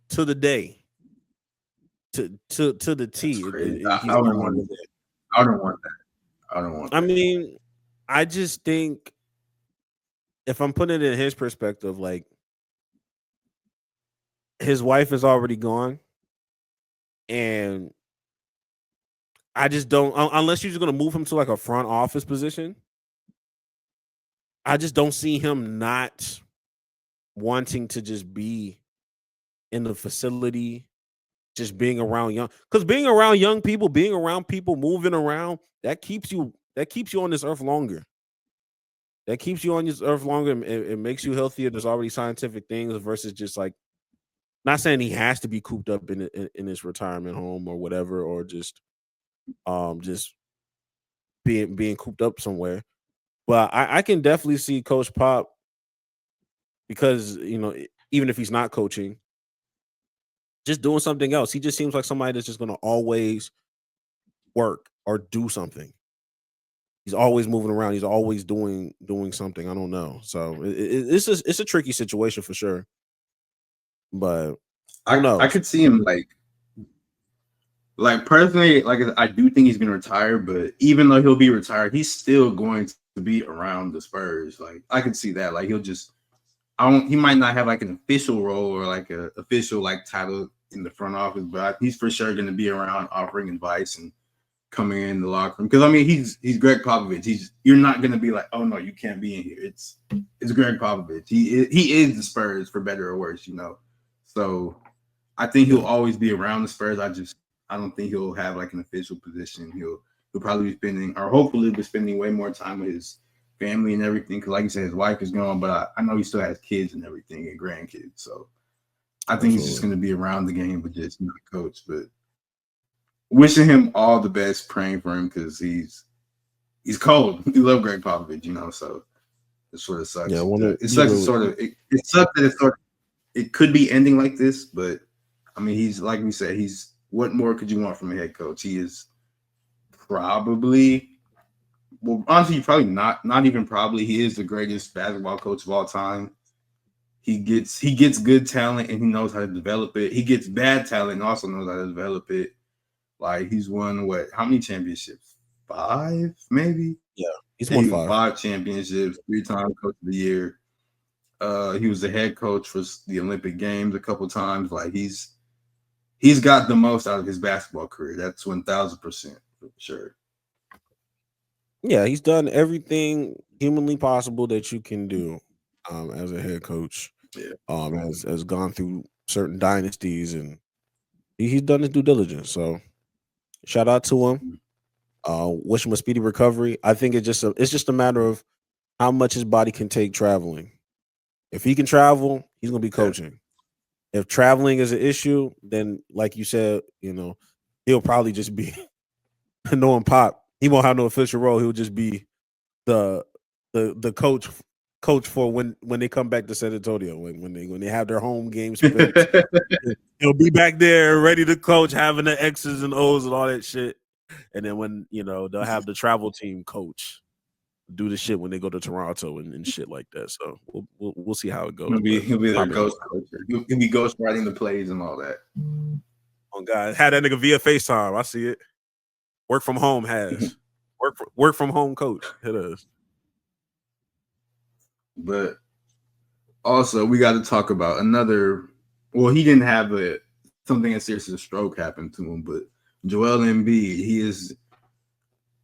to the day. To the T. I don't want that. I mean, I just think if I'm putting it in his perspective, like his wife is already gone, and I just don't unless you're just gonna move him to like a front office position. I just don't see him not wanting to just be in the facility. Just being around being around young people, being around people moving around, that keeps you on this earth longer. That keeps you on this earth longer. It makes you healthier. There's already scientific things versus just like, not saying he has to be cooped up in his retirement home or whatever, or just being cooped up somewhere. But I can definitely see Coach Pop, because even if he's not coaching, just doing something else. He just seems like somebody that's just going to always work or do something. He's always moving around. He's always doing something. I don't know. So it's a tricky situation for sure. But I could see him like personally, like I do think he's going to retire. But even though he'll be retired, he's still going to be around the Spurs. Like I could see that. Like he'll just. He might not have like an official role or like an official like title in the front office, but he's for sure going to be around offering advice and coming in the locker room. Because I mean, he's Greg Popovich. You're not going to be like, oh no, you can't be in here. It's Greg Popovich. He is the Spurs for better or worse, So I think he'll always be around the Spurs. I don't think he'll have like an official position. He'll probably be spending, or hopefully be spending, way more time with his family and everything, because like you said, his wife is gone, but I know he still has kids and everything and grandkids. So I think he's just going to be around the game, but just not coach. But wishing him all the best, praying for him, because he's cold. We love Greg Popovich, So it sort of sucks. Yeah, it sucks. It sucks that it's sort of it could be ending like this, but I mean, he's like we said, he's what more could you want from a head coach? He is probably, well, honestly, probably not even probably. He is the greatest basketball coach of all time. He gets good talent and he knows how to develop it. He gets bad talent and also knows how to develop it. Like he's won how many championships? 5, maybe. Yeah, he's Yeah, won he won 5. 5 championships, 3-time coach of the year. He was the head coach for the Olympic Games a couple times. Like he's got the most out of his basketball career. That's 1,000% for sure. Yeah, he's done everything humanly possible that you can do as a head coach. Yeah. Has gone through certain dynasties and he's done his due diligence. So shout out to him. Wish him a speedy recovery. I think it's just a matter of how much his body can take traveling. If he can travel, he's gonna be coaching. If traveling is an issue, then like you said, he'll probably just be knowing Pop. He won't have no official role. He'll just be the coach for when they come back to San Antonio when they have their home game spent. He'll be back there ready to coach, having the X's and O's and all that shit. And then when they'll have the travel team coach do the shit when they go to Toronto and shit like that. So we'll see how it goes. He'll be their ghost coach. He'll be ghost writing the plays and all that. Oh God, had that nigga via FaceTime. I see it. Work from home has work from home coach. It is. But also, we got to talk about another. Well, he didn't have something as serious as a stroke happen to him, but Joel Embiid, he is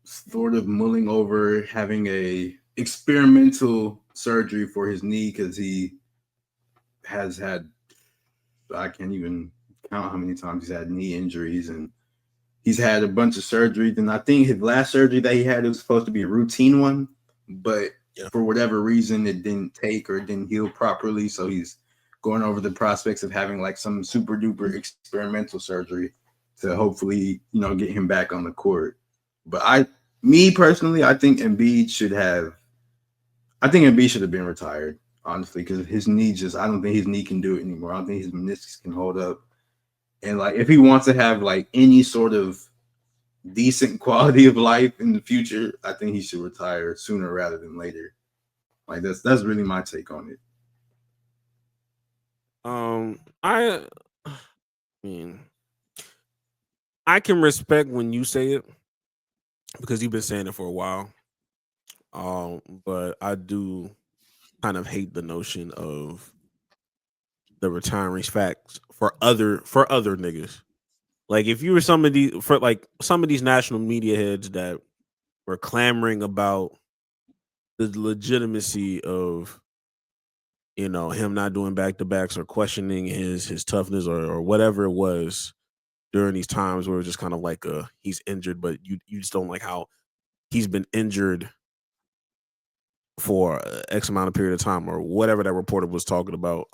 sort of mulling over having a experimental surgery for his knee because he has had, I can't even count how many times he's had knee injuries, and he's had a bunch of surgeries. And I think his last surgery that he had, it was supposed to be a routine one, but for whatever reason, it didn't take or it didn't heal properly. So he's going over the prospects of having like some super duper experimental surgery to hopefully, get him back on the court. But me personally, I think Embiid should have been retired, honestly, because his knee I don't think his knee can do it anymore. I don't think his meniscus can hold up. And like, if he wants to have like any sort of decent quality of life in the future, I think he should retire sooner rather than later. Like that's really my take on it. I mean, I can respect when you say it because you've been saying it for a while. But I do kind of hate the notion of the retiring facts for other niggas. Like if you were some of these national media heads that were clamoring about the legitimacy of him not doing back-to-backs or questioning his toughness or whatever it was during these times where it's just kind of like he's injured, but you just don't like how he's been injured for X amount of period of time or whatever that reporter was talking about,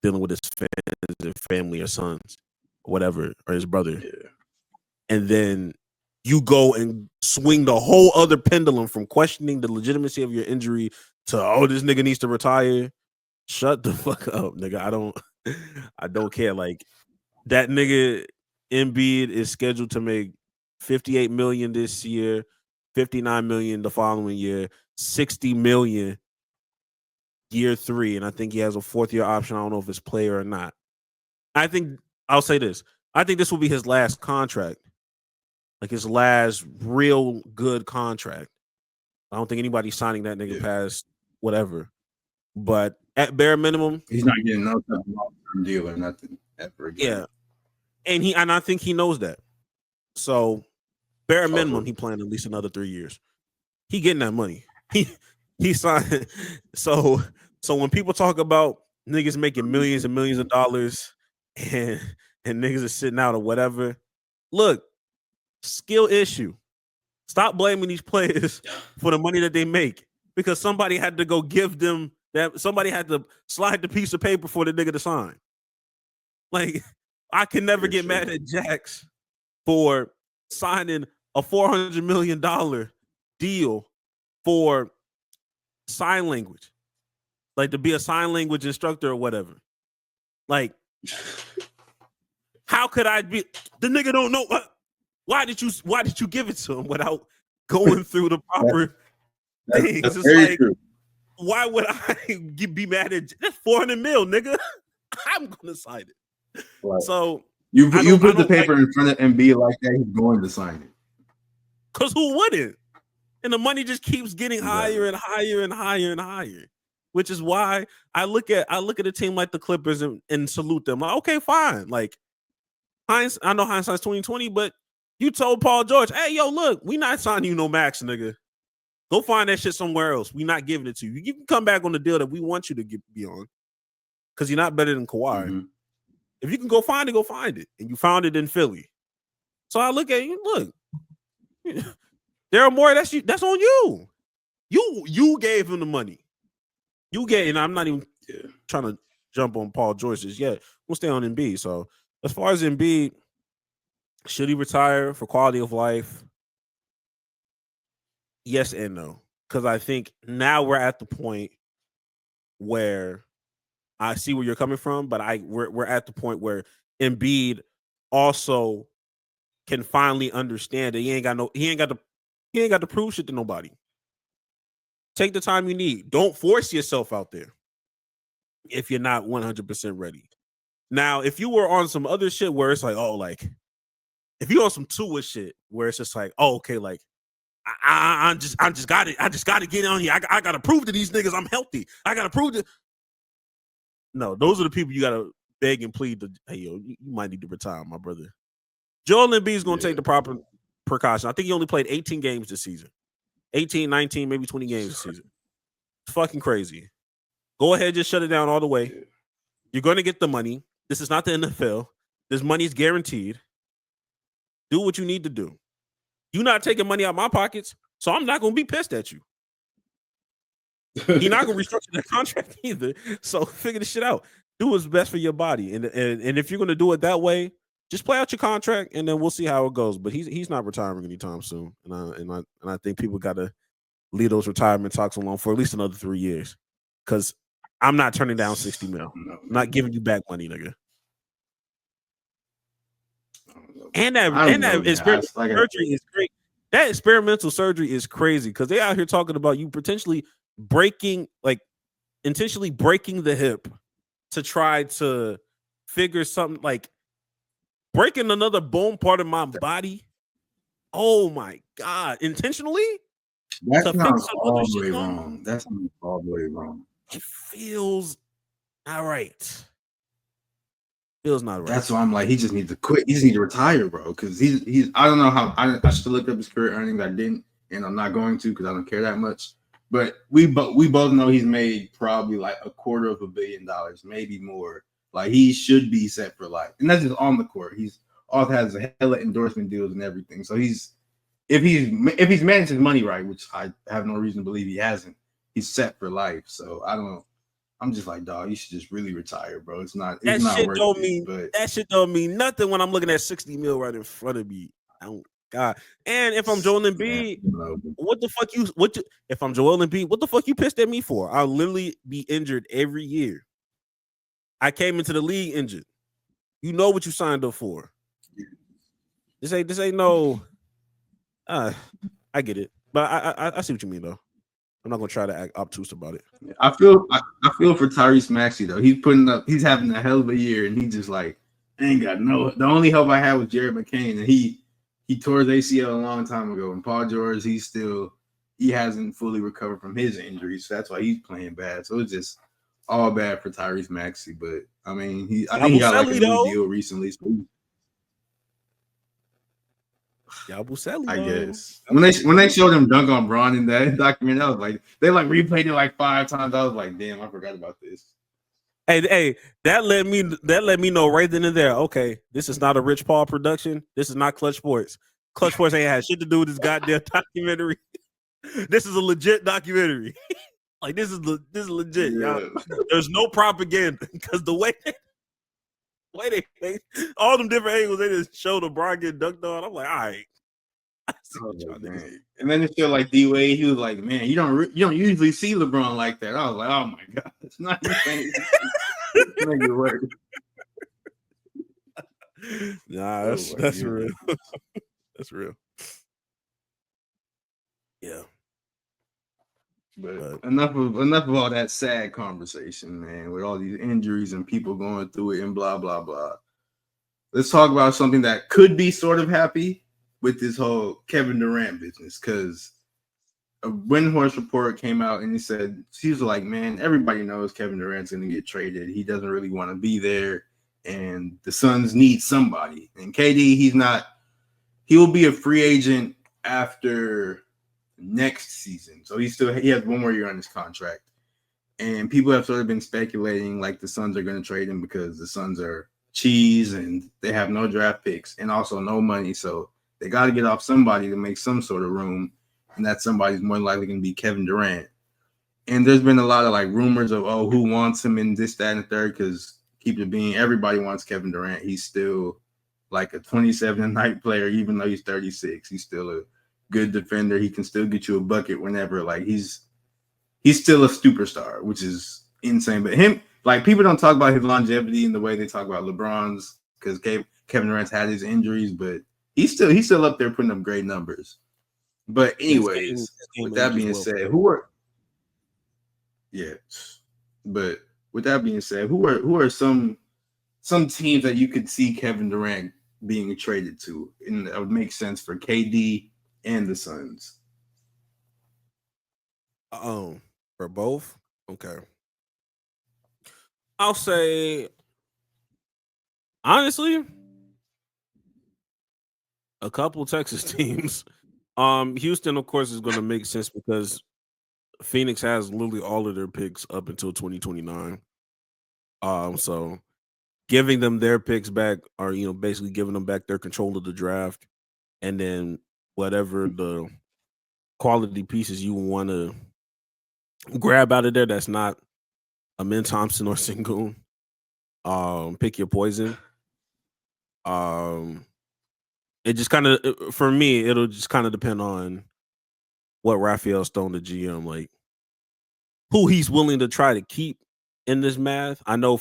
dealing with his fans and family or sons, or whatever, or his brother. Yeah. And then you go and swing the whole other pendulum from questioning the legitimacy of your injury to, this nigga needs to retire. Shut the fuck up, nigga. I don't care. Like that nigga Embiid is scheduled to make $58 million this year, $59 million the following year, $60 million year 3, and I think he has a 4th-year option. I don't know if it's player or not. I'll say this. I think this will be his last contract. Like his last real good contract. I don't think anybody's signing that nigga past whatever. But at bare minimum, he's not getting no long-term deal or nothing ever again. Yeah. And I think he knows that. So bare minimum, he playing at least another 3 years. He getting that money. He signed. So when people talk about niggas making millions and millions of dollars and niggas are sitting out or whatever, look, skill issue. Stop blaming these players for the money that they make because somebody had to go give them that. Somebody had to slide the piece of paper for the nigga to sign. Like, I can never get mad at Jax for signing a $400 million deal for sign language, like to be a sign language instructor or whatever. Like, how could I be? The nigga don't know. Why did you give it to him without going through the proper things? That's It's very like, true. why would I be mad at that's 400 mil, nigga? I'm gonna sign it. Right. So You put the don't paper in front of Embiid like that, he's going to sign it. Because who wouldn't? And the money just keeps getting Exactly. higher and higher and higher and higher, which is why I look at a team like the Clippers and salute them. Like, okay, fine. Like, I know hindsight's 2020, but you told Paul George, hey, yo, look, we not signing you no max, nigga. Go find that shit somewhere else. We not giving it to you. You can come back on the deal that we want you to be on, because you're not better than Kawhi. Mm-hmm. If you can go find it, go find it. And you found it in Philly. So I look at you, look, Daryl Morey, that's on you. You gave him the money. You gave, and I'm not even trying to jump on Paul George's yet. We'll stay on Embiid. So as far as Embiid, should he retire for quality of life? Yes and no. Because I think now we're at the point where I see where you're coming from, but we're at the point where Embiid also can finally understand that he ain't got to prove shit to nobody. Take the time you need. Don't force yourself out there if you're not 100% ready. Now, if you were on some other shit where it's like, oh, like if you're on some Tua shit where it's just like, oh, okay, like I just got to get on here. I got to prove to these niggas I'm healthy. I got to prove to. No, those are the people you got to beg and plead to. Hey, yo, you might need to retire, my brother. Joel Embiid is going to take the proper precaution. I think he only played 18 games this season. 18, 19, maybe 20 games this season. It's fucking crazy. Go ahead, just shut it down all the way. You're going to get the money. This is not the NFL. This money is guaranteed. Do what you need to do. You're not taking money out of my pockets, so I'm not going to be pissed at you. You're not going to restructure that contract either. So figure this shit out. Do what's best for your body. And if you're going to do it that way, just play out your contract, and then we'll see how it goes. But he's not retiring anytime soon. And I think people got to leave those retirement talks alone for at least another 3 years. Because I'm not turning down 60 mil. I'm not giving you back money, nigga. And that experimental surgery is great. That experimental surgery is crazy because they out here talking about you potentially intentionally breaking the hip to try to figure something, like breaking another bone part of my body. Oh my God. Intentionally? That sounds all the way wrong. That sounds all the way wrong. It feels not right. Feels not right. That's why I'm like, he just needs to quit. He just needs to retire, bro. Because he's I don't know how I should look up his career earnings. I didn't, and I'm not going to because I don't care that much. But we both know he's made probably like $250 million, maybe more. Like he should be set for life, and that's just on the court. He's also has a hella endorsement deals and everything. So if he's managed his money right, which I have no reason to believe he hasn't, he's set for life. So I don't know. I'm just like, dog, you should just really retire, bro. It's not worth it. But that shit don't mean nothing when I'm looking at 60 mil right in front of me. Oh God. And if I'm Joel Embiid, if I'm Joel Embiid, what the fuck you pissed at me for? I'll literally be injured every year. I came into the league injured. You know what you signed up for. This ain't no. I get it, but I see what you mean though. I'm not gonna try to act obtuse about it. I feel for Tyrese Maxey though. He's having a hell of a year, and he just like ain't got no. The only help I had was Jared McCain, and he tore his ACL a long time ago. And Paul George, he hasn't fully recovered from his injuries, so that's why he's playing bad. So it's just all bad for Tyrese Maxey. But I mean, I think he got like a new deal recently. So I guess when they showed him dunk on Braun in that documentary, I was like, they like replayed it like 5 times. I was like, damn, I forgot about this. Hey, that let me know right then and there. Okay, this is not a Rich Paul production. This is not Clutch Sports. Clutch Sports ain't had shit to do with this goddamn documentary. This is a legit documentary. Like this is legit. Yeah. Y'all. There's no propaganda because the way they all them different angles they just showed LeBron get dunked on. I'm like, all right. And then it showed like D-Wade. He was like, man, you don't usually see LeBron like that. I was like, oh my God, it's not Make it work. Nah, Oh that's my real. goodness. That's real. Yeah. But enough of all that sad conversation, man, with all these injuries and people going through it and blah blah blah. Let's talk about something that could be sort of happy with this whole Kevin Durant business, because a Windhorse report came out and he said, he was like, man, everybody knows Kevin Durant's going to get traded. He doesn't really want to be there, and the Suns need somebody. And KD, he will be a free agent after next season. So he has one more year on his contract. And people have sort of been speculating like the Suns are going to trade him because the Suns are cheese and they have no draft picks and also no money. So they got to get off somebody to make some sort of room. And that somebody's more likely going to be Kevin Durant. And there's been a lot of like rumors of, oh, who wants him in this, that, and the third, because keep it being, everybody wants Kevin Durant. He's still like a 27-a-night player, even though he's 36. He's still a good defender. He can still get you a bucket whenever. Like he's still a superstar, which is insane. But him, like people don't talk about his longevity in the way they talk about LeBron's, because Kevin Durant's had his injuries, but he's still up there putting up great numbers. But anyways, with that being said, who are some teams that you could see Kevin Durant being traded to, and that would make sense for KD and the Suns? For both, okay. I'll say honestly, a couple Texas teams. Houston, of course, is going to make sense because Phoenix has literally all of their picks up until 2029. So giving them their picks back, or basically giving them back their control of the draft, and then whatever the quality pieces you want to grab out of there that's not Amin Thompson or Sengun. Pick your poison. It just kind of, for me, it'll just kind of depend on what Raphael Stone, the GM, like who he's willing to try to keep in this math. I know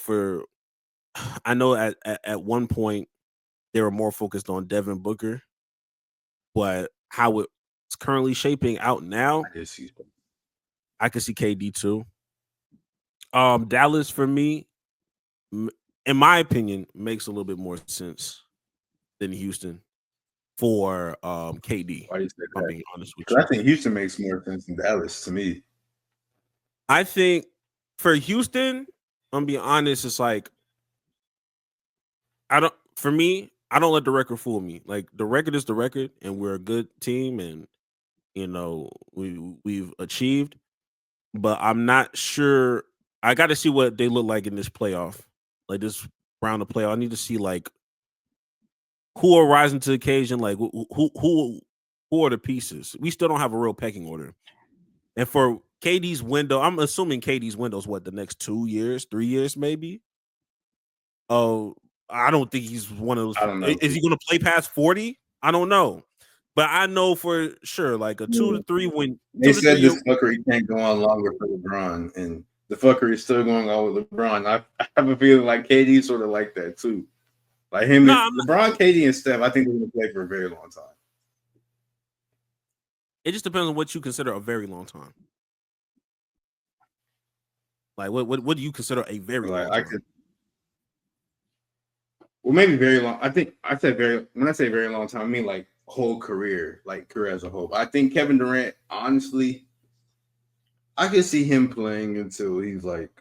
at one point they were more focused on Devin Booker, but how it's currently shaping out now, I can see KD too. Dallas for me, in my opinion, makes a little bit more sense than Houston for KD. Why do you say I'm that? being honest with Because you. I think Houston makes more sense than Dallas to me. I think for Houston, I'm being honest, it's like I don't let the record fool me. Like the record is the record, and we're a good team, and we've achieved. But I'm not sure. I got to see what they look like in this playoff, like this round of playoff. I need to see like who are rising to the occasion. Like who are the pieces? We still don't have a real pecking order. And for KD's window, I'm assuming KD's window is what, the next 2 years, 3 years, maybe. Oh, I don't think he's one of those. I don't know. Is he going to play past 40? I don't know, but I know for sure, like a 2 to 3 win. They said this fuckery can't go on longer for LeBron, and the fuckery is still going on with LeBron. I have a feeling like KD sort of like that too. Like him, LeBron, KD, and Steph, I think they're going to play for a very long time. It just depends on what you consider a very long time. Like what do you consider a very long time? Well, maybe very long. When I say very long time, I mean like whole career, like career as a whole. I think Kevin Durant, honestly, I could see him playing until he's like,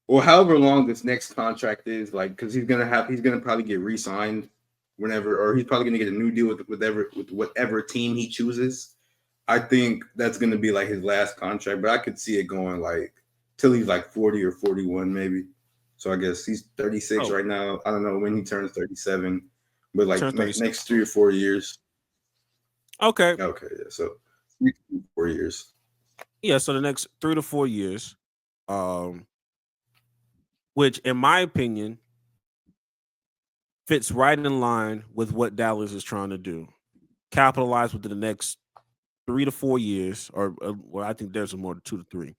or however long this next contract is, like, because he's gonna probably get re-signed whenever, or he's probably gonna get a new deal with whatever team he chooses. I think that's gonna be like his last contract, but I could see it going like till he's like 40 or 41, maybe. So I guess he's 36 right now. I don't know when he turns 37, but like next 3 or 4 years. Okay. Yeah, so 3 to 4 years. Yeah, so the next 3 to 4 years, which in my opinion fits right in line with what Dallas is trying to do. Capitalize within the next 3 to 4 years, or well, I think there's more than 2 to 3.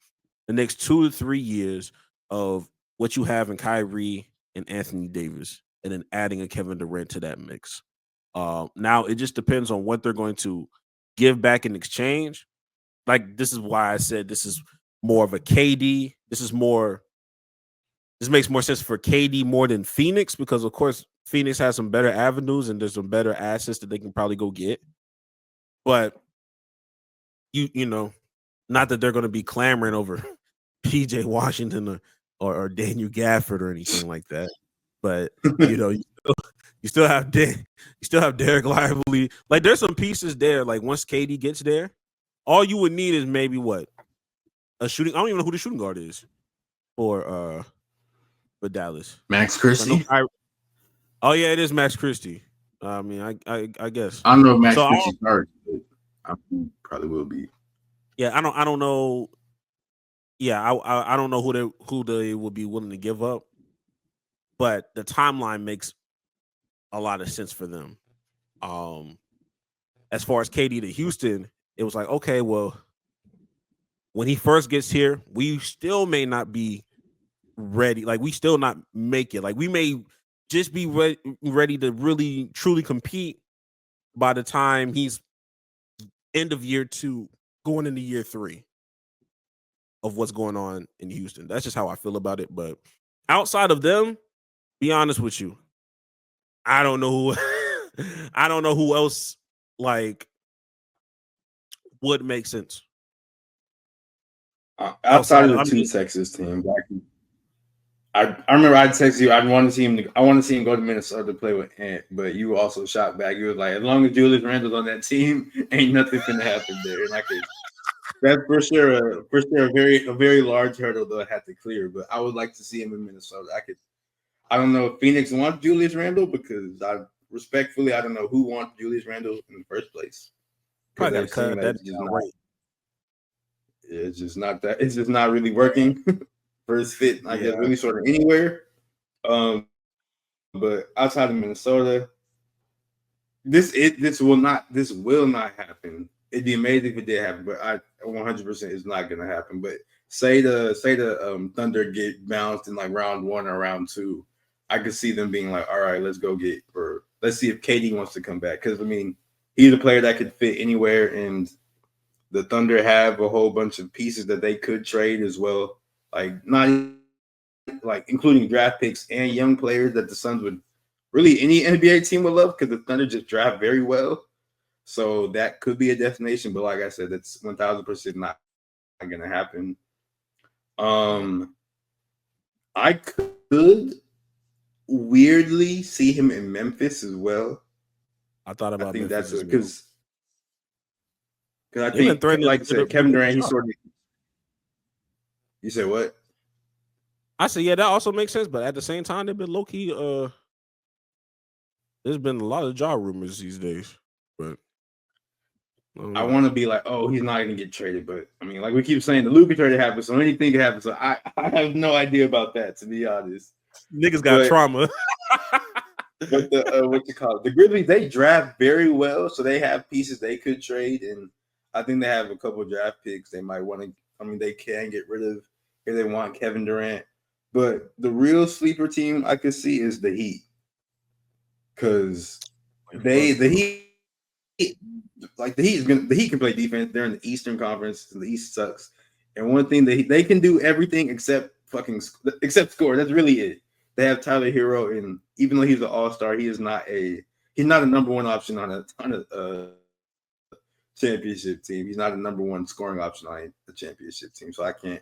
The next 2 to 3 years of what you have in Kyrie and Anthony Davis, and then adding a Kevin Durant to that mix. Now it just depends on what they're going to give back in exchange. Like, this is why I said this is more of a KD. This makes more sense for KD more than Phoenix, because of course Phoenix has some better avenues and there's some better assets that they can probably go get. But you know, not that they're going to be clamoring over PJ Washington or Daniel Gafford or anything like that. But you know, you still have Derek Lively. Like, there's some pieces there. Like, once KD gets there, all you would need is maybe what? A shooting. I don't even know who the shooting guard is for Dallas. Max Christie. Oh yeah, it is Max Christie. I mean, I guess. I don't know if Max Christie starts, but I probably will be. Yeah, I don't know. Yeah, I don't know who they would be willing to give up, but the timeline makes a lot of sense for them. As far as KD to Houston, it was like, okay, well, when he first gets here, we still may not be ready. Like, we still not make it. Like, we may just be ready to really truly compete by the time he's end of year 2, going into year 3 of what's going on in Houston. That's just how I feel about it. But outside of them, be honest with you, I don't know who I don't know who else like would make sense. Outside of the two Texas teams, I remember I texted you. I want to see him go to Minnesota to play with Ant, but you also shot back. You was like, as long as Julius Randle's on that team, ain't nothing gonna happen there. And that's for sure a very large hurdle they'll have to clear. But I would like to see him in Minnesota. I don't know if Phoenix wants Julius Randle, because I don't know who wants Julius Randle in the first place. Probably gotta cut that right. It's just not that. It's just not really working for his fit. I guess really sort of anywhere. But outside of Minnesota, this will not happen. It'd be amazing if it did happen, but 100% is not going to happen. But say the Thunder get bounced in like round 1 or round 2, I could see them being like, all right, let's see if KD wants to come back, because I mean, he's a player that could fit anywhere, and the Thunder have a whole bunch of pieces that they could trade as well, including draft picks and young players that the Suns would really, any NBA team would love, because the Thunder just draft very well. So that could be a destination, but like I said, that's 1,000% not going to happen. I could weirdly see him in Memphis as well. I think that's because I think, like I said, Kevin Durant, he's sort of. You said what? I said, yeah, that also makes sense, but at the same time, they've been low key. There's been a lot of job rumors these days, but I want to be like, oh, he's not going to get traded, but I mean, like we keep saying, the Luka trade happened, so anything can happen. So I have no idea about that, to be honest. Niggas got trauma. But the Grizzlies, they draft very well, so they have pieces they could trade, and I think they have a couple of draft picks they might want to. I mean, they can get rid of if they want Kevin Durant. But the real sleeper team I could see is the Heat, because the Heat can play defense. They're in the Eastern Conference. The East sucks, and one thing they can do everything except score. That's really it. They have Tyler Hero, and even though he's an all-star, he's not a number one option on a championship team. He's not a number one scoring option on a championship team. So I can't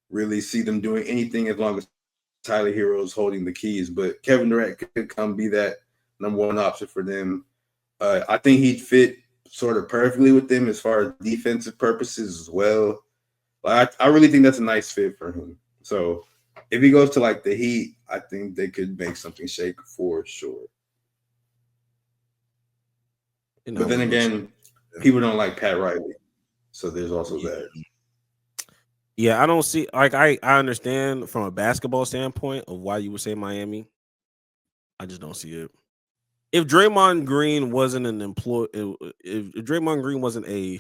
really see them doing anything as long as Tyler Hero is holding the keys. But Kevin Durant could come be that number one option for them. I think he'd fit sort of perfectly with them as far as defensive purposes as well. I really think that's a nice fit for him. So if he goes to like the Heat, I think they could make something shake for sure. But then again, people don't like Pat Riley, so there's also that. Yeah, I don't see, like, I understand from a basketball standpoint of why you would say Miami. I just don't see it. If Draymond Green wasn't an employee, if Draymond Green wasn't a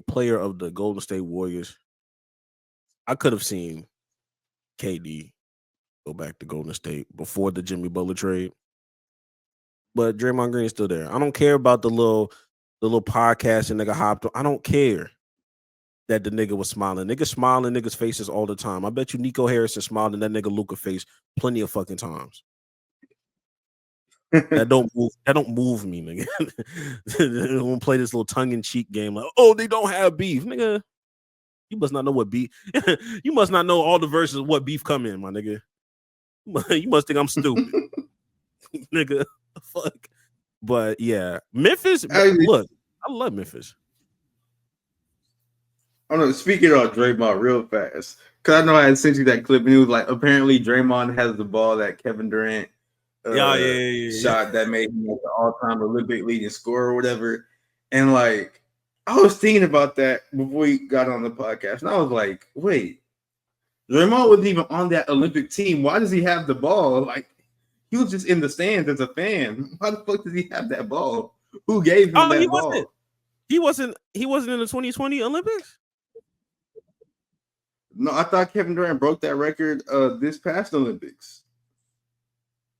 player of the Golden State Warriors, I could have seen KD go back to Golden State before the Jimmy Butler trade. But Draymond Green is still there. I don't care about the little podcast and nigga hopped on. I don't care that the nigga was smiling. Niggas smile in niggas' faces all the time. I bet you Nico Harrison smiled in that nigga Luka face plenty of fucking times. That don't move me, nigga. They don't play this little tongue-in-cheek game like, oh, they don't have beef. Nigga, you must not know what beef. You must not know all the verses of what beef come in, my nigga. You must think I'm stupid. Nigga, fuck. But yeah, Memphis. Look, I love Memphis. I don't know. Speaking of Draymond, real fast, because I know I had sent you that clip, and it was like apparently Draymond has the ball that Kevin Durant shot that made him like the all-time Olympic leading scorer or whatever. And like, I was thinking about that before we got on the podcast, and I was like, wait, Draymond wasn't even on that Olympic team. Why does he have the ball? Like, he was just in the stands as a fan. Why the fuck does he have that ball? Who gave him that ball? He wasn't in the 2020 Olympics? No, I thought Kevin Durant broke that record this past Olympics.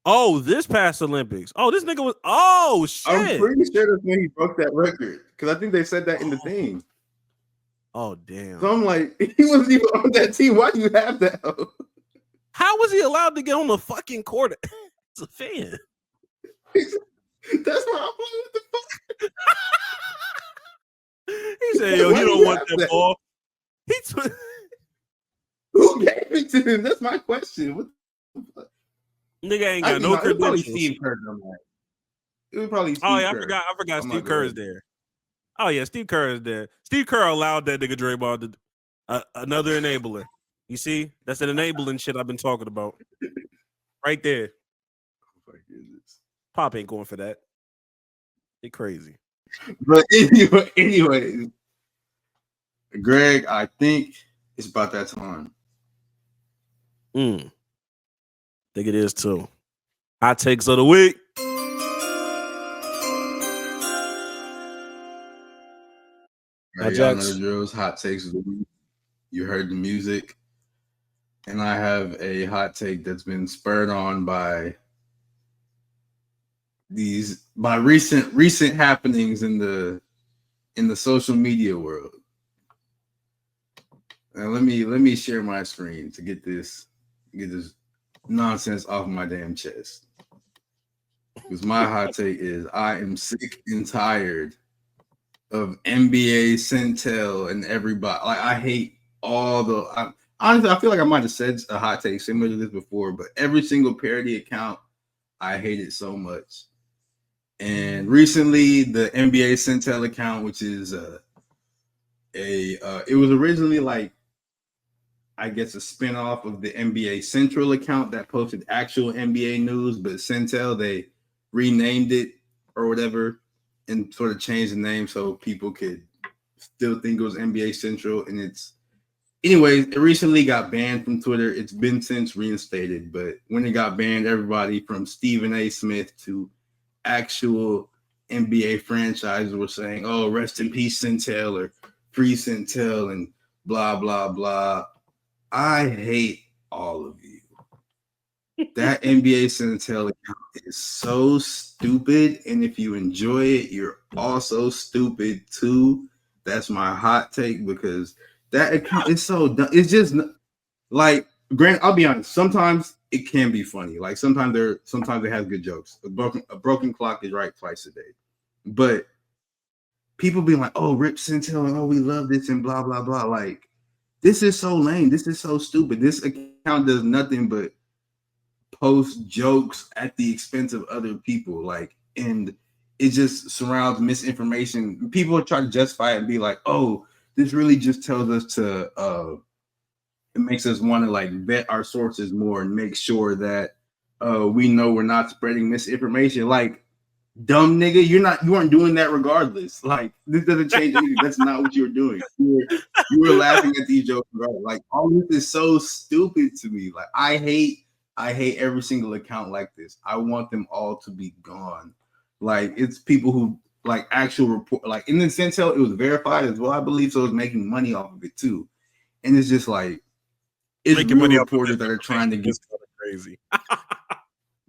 Oh, this past Olympics. Oh, this nigga was. Oh shit! I'm pretty sure that's when he broke that record because I think they said that in the thing. Oh damn! So I'm like, he wasn't even on that team. Why do you have that? How was he allowed to get on the fucking court as a fan? That's why I'm like, what the fuck? He said, "Yo, you don't want that ball." Who gave it to him? That's my question. What the fuck? Nigga ain't got no credentials. Steve Kerr on that. It was probably Steve Kerr. I forgot Steve Kerr is there. Oh yeah, Steve Kerr is there. Steve Kerr allowed that nigga Draymond to another enabler. You see, that's an enabling shit I've been talking about. Right there. Oh my goodness. Pop ain't going for that. They crazy. But anyway, Greg, I think it's about that time. Think it is too. Hot takes of the week. Right, y'all know the drills. Hot takes of the week. You heard the music, and I have a hot take that's been spurred on by recent happenings in the social media world. And let me share my screen to get this nonsense off my damn chest. Because my hot take is I am sick and tired of NBA, Centel, and everybody. Like, I hate all the. Honestly, I feel like I might have said a hot take similar to this before, but every single parody account, I hate it so much. And recently, the NBA Centel account, which is it was originally like, I guess, a spinoff of the NBA Central account that posted actual NBA news, but Centel, they renamed it or whatever and sort of changed the name so people could still think it was NBA Central. And anyways, it recently got banned from Twitter. It's been since reinstated, but when it got banned, everybody from Stephen A. Smith to actual NBA franchises were saying, oh, rest in peace, Centel, or free Centel, and blah, blah, blah. I hate all of you. That NBA Centel account is so stupid, and if you enjoy it, you're also stupid too. That's my hot take, because that account is so dumb. It's just like, Grant, I'll be honest, sometimes it can be funny. Like sometimes it has good jokes. A broken clock is right twice a day. But people be like, oh, rip Centel, and oh, we love this, and blah, blah, blah. Like, this is so lame. This is so stupid. This account does nothing but post jokes at the expense of other people. Like, and it just surrounds misinformation. People try to justify it and be like, oh, this really just tells us to it makes us want to like vet our sources more and make sure that we know we're not spreading misinformation. Like, dumb nigga, you weren't doing that regardless. Like, this doesn't change anything. That's not what you were doing. You were laughing at these jokes regardless. Like, all this is so stupid to me. Like, I hate every single account like this. I want them all to be gone. Like, it's people who like actual report, like in the Centel, it was verified as well, I believe, so it was making money off of it too. And it's just like, it's Making real money off of reporters that are trying to get It's kind of crazy.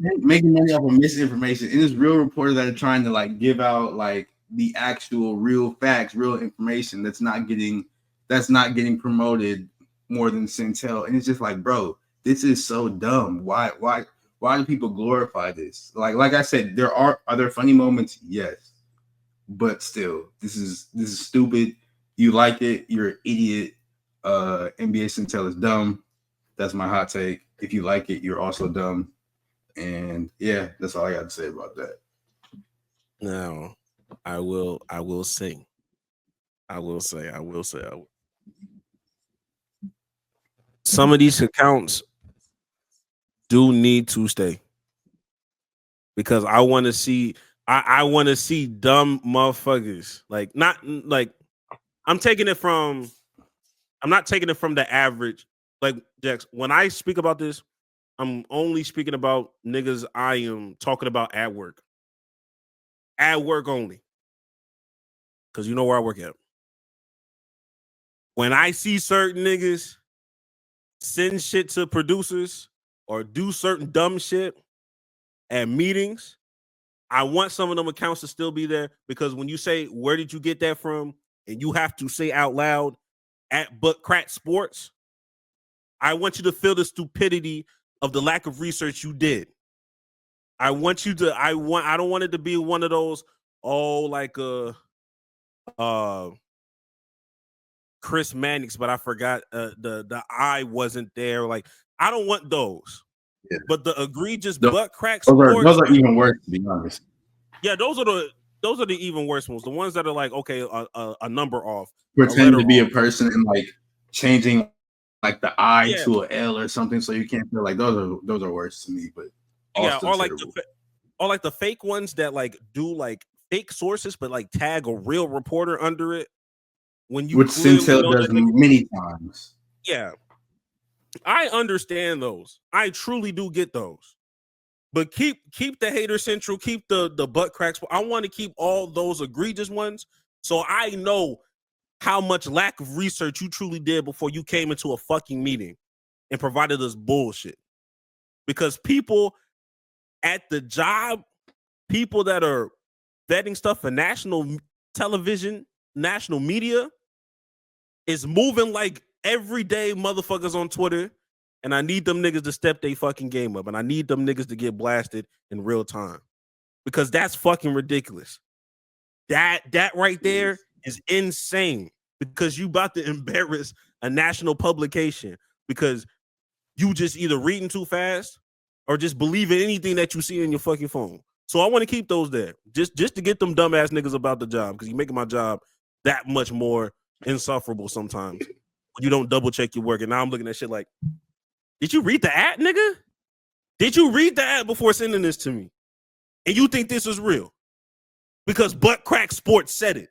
making money off of misinformation. And it's real reporters that are trying to like give out like the actual real facts, real information that's not getting promoted more than Centel. And it's just like, bro, this is so dumb. Why do people glorify this? Like I said, are there funny moments? Yes. But still, this is stupid. You like it, you're an idiot. NBA Centel is dumb. That's my hot take. If you like it, you're also dumb. And yeah, that's all I got to say about that. Now, I will sing. Some of these accounts do need to stay because I want to see. I want to see dumb motherfuckers. Like not like I'm not taking it from the average. Like Jax, when I speak about this, I'm only speaking about niggas I am talking about at work. At work only. Because you know where I work at. When I see certain niggas send shit to producers or do certain dumb shit at meetings, I want some of them accounts to still be there because when you say, where did you get that from? And you have to say out loud at Butt Crack Sports, I want you to feel the stupidity of the lack of research you did. I don't want it to be one of those, Chris Mannix, but I forgot the I wasn't there. Like, I don't want those. Yeah. But the egregious butt crack sports, those are even worse, to be honest. Yeah, those are the even worse ones. The ones that are like, okay, a number off, pretending to be a person and like changing like the I to an L or something, so you can't feel like those are worse to me. But or like the fake ones that like do like fake sources, but like tag a real reporter under it. When you which Centel does many times. Yeah, I understand those. I truly do get those. But keep the hater central, keep the butt cracks. I want to keep all those egregious ones, so I know how much lack of research you truly did before you came into a fucking meeting and provided us bullshit. Because people at the job, people that are vetting stuff for national television, national media, is moving like everyday motherfuckers on Twitter. And I need them niggas to step their fucking game up. And I need them niggas to get blasted in real time. Because that's fucking ridiculous. That right there is insane. Because you about to embarrass a national publication. Because you just either reading too fast or just believing anything that you see in your fucking phone. So I want to keep those there. Just to get them dumbass niggas about the job. Because you're making my job that much more insufferable sometimes. When you don't double check your work. And now I'm looking at shit like, did you read the ad, nigga? Did you read the ad before sending this to me? And you think this is real? Because Butt Crack Sports said it.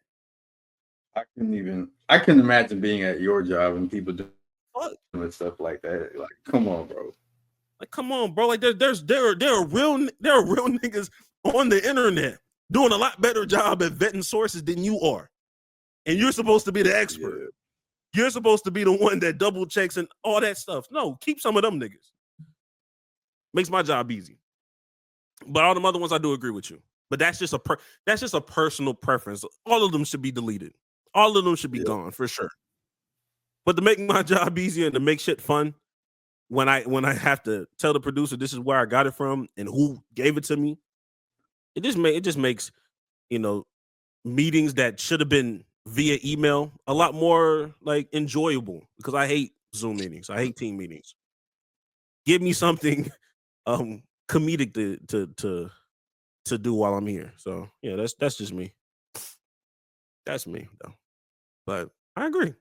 I couldn't imagine being at your job and people doing stuff like that. Like, come on, bro. Like, come on, bro. Like, there are real niggas on the internet doing a lot better job at vetting sources than you are. And you're supposed to be the expert. Yeah. You're supposed to be the one that double checks and all that stuff. No, keep some of them niggas. Makes my job easy. But all them other ones, I do agree with you. But that's just a personal preference. All of them should be deleted. All of them should be gone for sure. But to make my job easier and to make shit fun, when I have to tell the producer this is where I got it from and who gave it to me, it just makes meetings that should have been via email a lot more like enjoyable because I hate Zoom meetings. I hate team meetings. Give me something comedic to do while I'm here. So yeah, that's just me. That's me though. But I agree.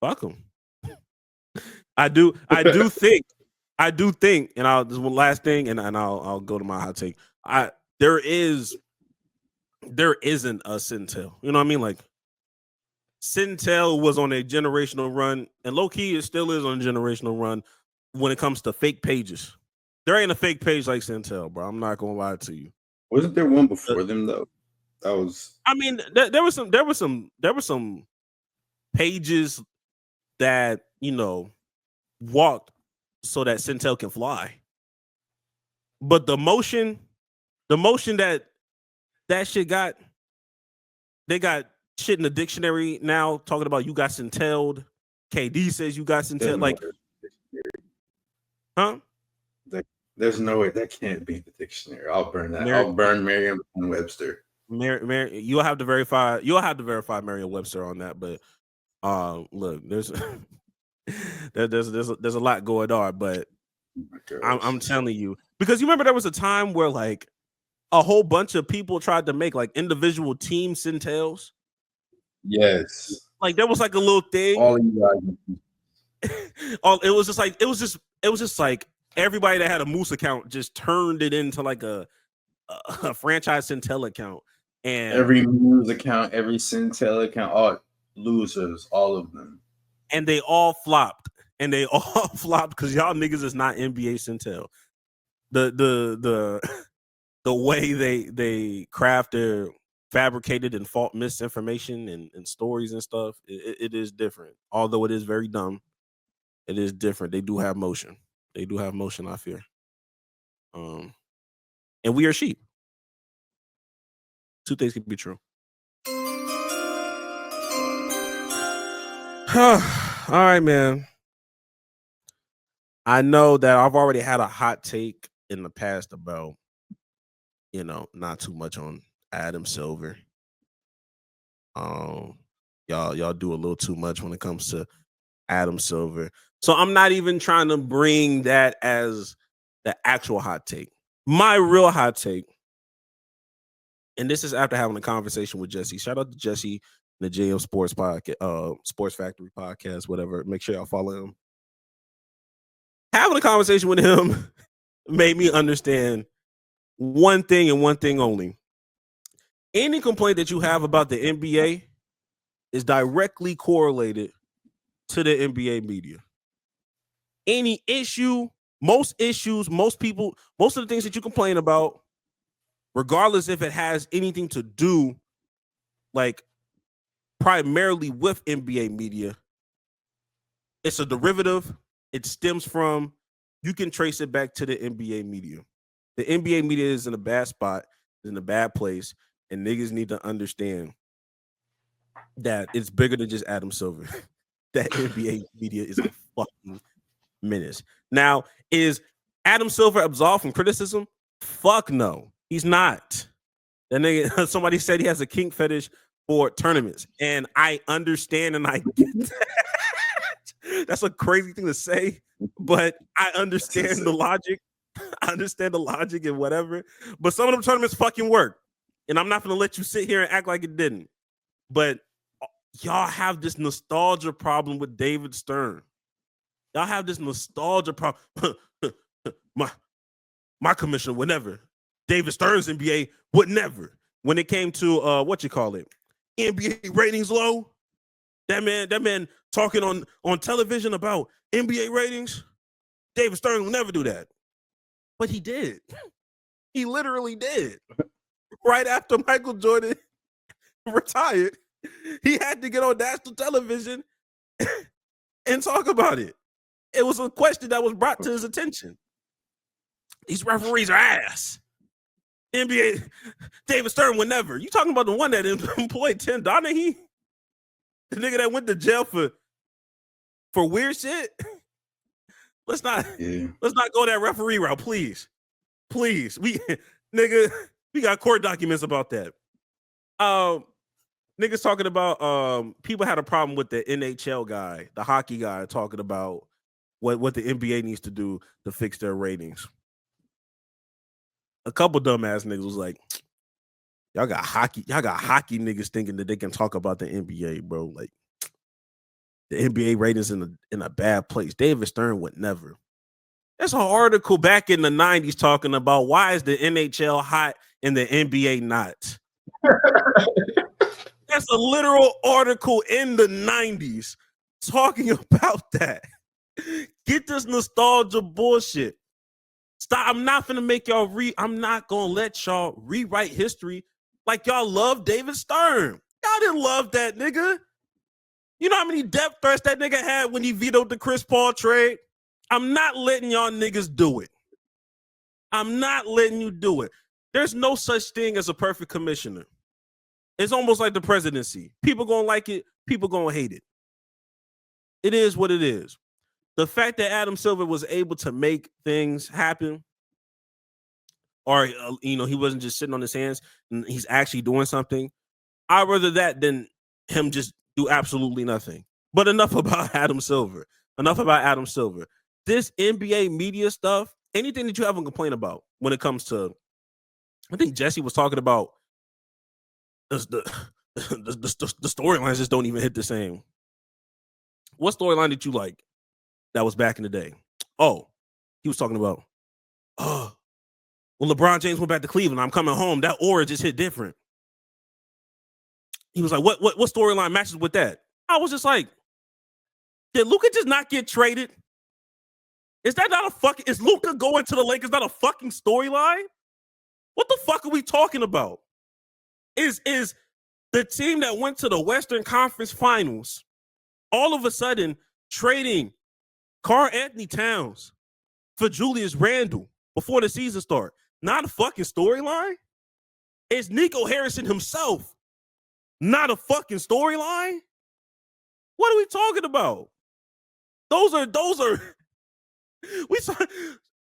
Fuck them. I do think, and this one last thing, and I'll go to my hot take. There isn't a Centel. You know what I mean? Like Centel was on a generational run, and low key it still is on a generational run when it comes to fake pages. There ain't a fake page like Centel, bro. I'm not gonna lie to you. Wasn't there one before them though? That was. I mean, there were some pages that walked so that Centel can fly. But the motion that shit got, they got shit in the dictionary now talking about you got Centelled. KD says you got Centelled. Like, huh? There's no way that can't be the dictionary. I'll burn that. I'll burn Merriam-Webster. You'll have to verify. Merriam-Webster on that. But look, there's there's a lot going on. But I'm telling you, because you remember there was a time where like a whole bunch of people tried to make like individual team Centels. Yes. Like there was like a little thing. All of you guys. It was just like everybody that had a Moose account just turned it into like a franchise Centel account. And every Moose account, every Centel account, all losers, all of them. And they all flopped. And they all flopped because y'all niggas is not NBA Centel. The way they craft their fabricated and false misinformation and stories and stuff, it is different. Although it is very dumb, it is different. They do have motion. They do have motion, I fear. And we are sheep. Two things can be true. All right, man. I know that I've already had a hot take in the past about, not too much on Adam Silver. Y'all do a little too much when it comes to Adam Silver. So I'm not even trying to bring that as the actual hot take. My real hot take, and this is after having a conversation with Jesse. Shout out to Jesse, the JM Sports Podcast, Sports Factory Podcast, whatever. Make sure y'all follow him. Having a conversation with him made me understand one thing and one thing only. Any complaint that you have about the NBA is directly correlated to the NBA media. Any issue, most people, most of the things that you complain about, regardless if it has anything to do, like, primarily with NBA media, it's a derivative. It stems from, you can trace it back to the NBA media. The NBA media is in a bad spot, is in a bad place, and niggas need to understand that it's bigger than just Adam Silver. That NBA media is a fucking menace. Now, is Adam Silver absolved from criticism? Fuck no, he's not. That nigga, somebody said he has a kink fetish for tournaments, and I understand and I get that. That's a crazy thing to say, but I understand the logic. I understand the logic and whatever. But some of them tournaments fucking work, and I'm not gonna let you sit here and act like it didn't. But y'all have this nostalgia problem with David Stern. Y'all have this nostalgia problem. my commissioner would never. David Stern's NBA would never. When it came to NBA ratings low, that man talking on television about NBA ratings, David Stern will never do that. But he did. He literally did. Right after Michael Jordan retired, he had to get on national television and talk about it. It was a question that was brought to his attention. These referees are ass. NBA, David Stern would never. You talking about the one that employed Tim Donaghy? The nigga that went to jail for weird shit? Let's not go that referee route, please. Please. We got court documents about that. Niggas talking about people had a problem with the NHL guy, the hockey guy, talking about what the NBA needs to do to fix their ratings. A couple dumbass niggas was like, y'all got hockey niggas thinking that they can talk about the NBA, bro. Like, the NBA ratings in a bad place. David Stern would never. There's an article back in the 90s talking about why is the NHL hot and the NBA not. That's a literal article in the 90s talking about that. Get this nostalgia bullshit. Stop. I'm not gonna make y'all I'm not gonna let y'all rewrite history like y'all love David Stern. Y'all didn't love that nigga. You know how many death threats that nigga had when he vetoed the Chris Paul trade? I'm not letting y'all niggas do it. I'm not letting you do it. There's no such thing as a perfect commissioner. It's almost like the presidency. People gonna like it. People gonna hate it. It is what it is. The fact that Adam Silver was able to make things happen, or he wasn't just sitting on his hands and he's actually doing something. I'd rather that than him just do absolutely nothing. But enough about Adam Silver. Enough about Adam Silver. This NBA media stuff, anything that you haven't complained about when it comes to, I think Jesse was talking about the storylines just don't even hit the same. What storyline did you like that was back in the day? Oh, he was talking about, when LeBron James went back to Cleveland, I'm coming home. That aura just hit different. He was like, what storyline matches with that? I was just like, did Luka just not get traded? Is that not a fucking, is Luka going to the Lakers not a fucking storyline? What the fuck are we talking about? Is the team that went to the Western Conference Finals all of a sudden trading Karl Anthony Towns for Julius Randle before the season start not a fucking storyline? Is Nico Harrison himself not a fucking storyline? What are we talking about? Those are we saw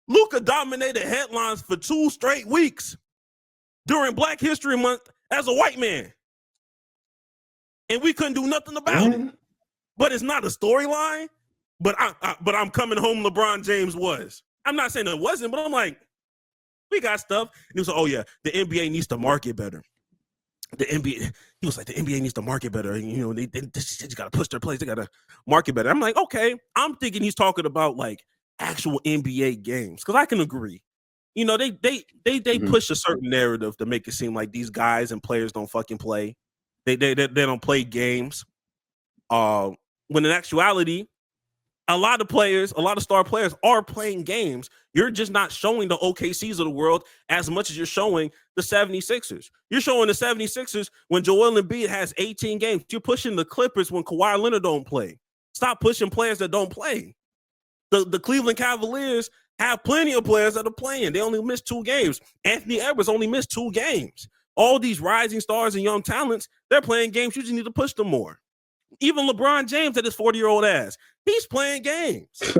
Luka dominated headlines for 2 straight weeks during Black History Month as a white man. And we couldn't do nothing about it. But it's not a storyline. But I'm coming home, LeBron James was. I'm not saying it wasn't, but I'm like, we got stuff. And he was like, oh yeah, the NBA needs to market better. He was like, the NBA needs to market better. They just got to push their plays. They got to market better. I'm like, okay. I'm thinking he's talking about like actual NBA games, because I can agree. They push a certain narrative to make it seem like these guys and players don't fucking play. They don't play games. When in actuality, a lot of star players are playing games. You're just not showing the OKCs of the world as much as you're showing the 76ers. You're showing the 76ers when Joel Embiid has 18 games. You're pushing the Clippers when Kawhi Leonard don't play. Stop pushing players that don't play. The Cleveland Cavaliers have plenty of players that are playing. They only missed 2 games. Anthony Edwards only missed 2 games. All these rising stars and young talents, they're playing games. You just need to push them more. Even LeBron James at his 40-year-old ass, he's playing games.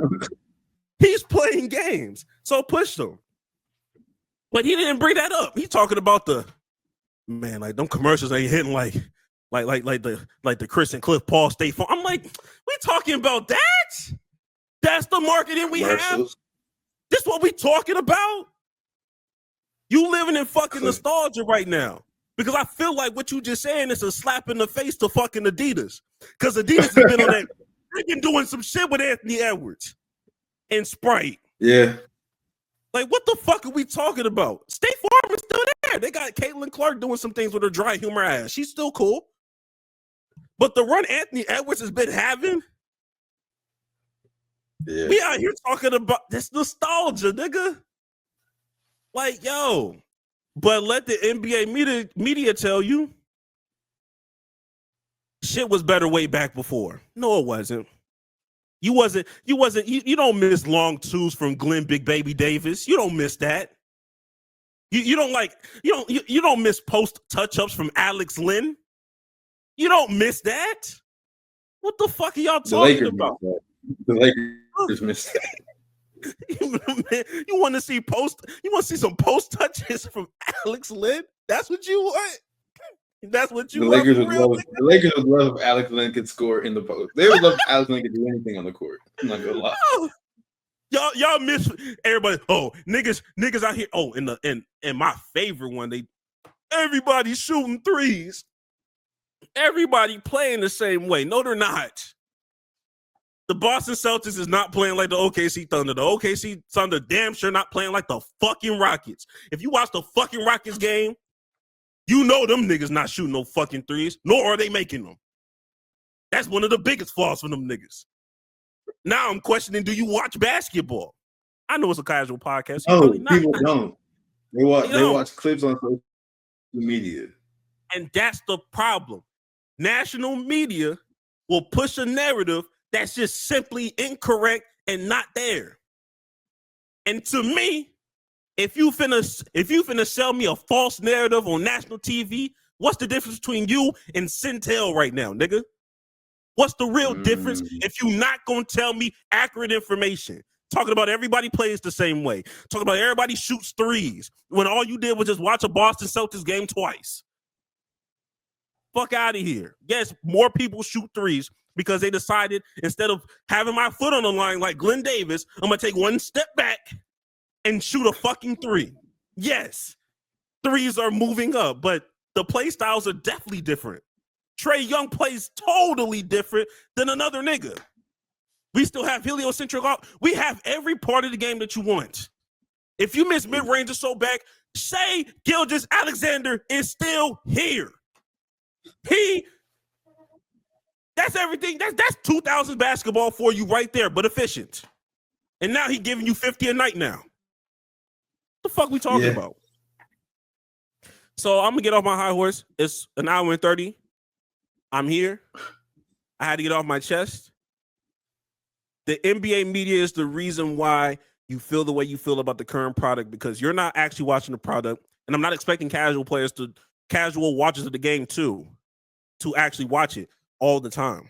He's playing games. So push them. But he didn't bring that up. He's talking about like them commercials ain't hitting like the Chris and Cliff Paul State Farm. I'm like, we talking about that? That's the marketing we have? This what we talking about? You living in fucking nostalgia right now. Because I feel like what you just saying is a slap in the face to fucking Adidas. Because Adidas has been on that. They've been doing some shit with Anthony Edwards and Sprite. Yeah. Like, what the fuck are we talking about? State Farm is still there. They got Caitlin Clark doing some things with her dry humor ass. She's still cool. But the run Anthony Edwards has been having, we out here talking about this nostalgia, nigga. Like, yo. But let the NBA media tell you, shit was better way back before. No, it wasn't. You don't miss long twos from Glenn Big Baby Davis. You don't miss that. You don't miss post touch-ups from Alex Lynn. You don't miss that. What the fuck are y'all talking about? The Lakers missed that. You want to see some post touches from Alex Lynn? That's what you want? That's what you want? The Lakers would love if Alex Lynn could score in the post. They would love if Alex Lynn could do anything on the court. I'm not gonna lie. Oh, y'all miss everybody. Oh, niggas out here. Oh, and my favorite one, everybody shooting threes. Everybody playing the same way. No, they're not. The Boston Celtics is not playing like the OKC Thunder. The OKC Thunder damn sure not playing like the fucking Rockets. If you watch the fucking Rockets game, you know them niggas not shooting no fucking threes, nor are they making them. That's one of the biggest flaws for them niggas. Now I'm questioning, do you watch basketball? I know it's a casual podcast. No, people don't. They watch clips on social media. And that's the problem. National media will push a narrative that's just simply incorrect and not there. And to me, if you finna sell me a false narrative on national TV, what's the difference between you and Centel right now, nigga? What's the real difference if you not gonna tell me accurate information? Talking about everybody plays the same way. Talking about everybody shoots threes when all you did was just watch a Boston Celtics game twice. Fuck out of here. Yes, more people shoot threes because they decided instead of having my foot on the line like Glenn Davis, I'm gonna take one step back and shoot a fucking three. Yes, threes are moving up, but the play styles are definitely different. Trae Young plays totally different than another nigga. We still have heliocentric. We have every part of the game that you want. If you miss mid-range or so back, say Gilgeous-Alexander is still here. That's everything. That's 2000 basketball for you right there, but efficient. And now he giving you 50 a night now. What the fuck we talking about? So I'm gonna get off my high horse. It's an hour and 30. I'm here. I had to get off my chest. The NBA media is the reason why you feel the way you feel about the current product because you're not actually watching the product. And I'm not expecting casual watchers of the game to actually watch it all the time.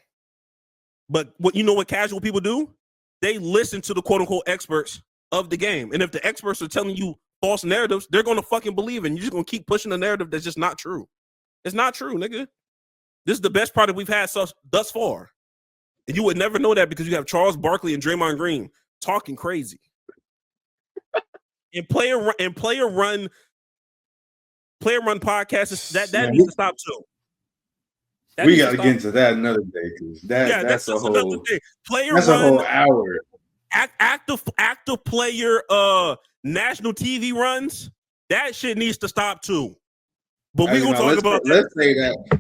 But what casual people do? They listen to the quote unquote experts of the game. And if the experts are telling you false narratives, they're going to fucking believe it. And you're just going to keep pushing a narrative that's just not true. It's not true, nigga. This is the best product we've had thus far. And you would never know that because you have Charles Barkley and Draymond Green talking crazy. And player run podcasts that needs to stop too. We got to get into that another day because that's a whole thing. That's a whole hour. Active player national TV runs, that shit needs to stop too. But we're gonna talk about that.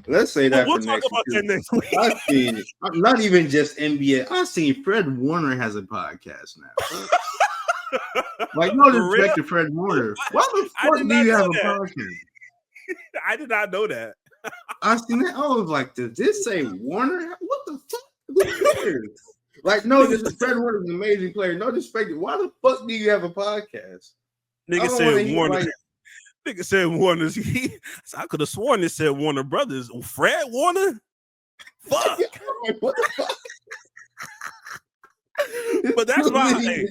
Let's say that. We'll talk about that next week. I've seen not even just NBA. I've seen Fred Warner has a podcast now. Like, no disrespect to Fred Warner. Why the fuck do you have a podcast? I did not know that. I seen that. I was like, did this say Warner? What the fuck? Who cares? Like, no, this is Fred Warner's an amazing player. No disrespect. Why the fuck do you have a podcast? Nigga said Warner. Nigga said Warner's. I could have sworn it said Warner Brothers. Fred Warner? Fuck. What the fuck? But that's my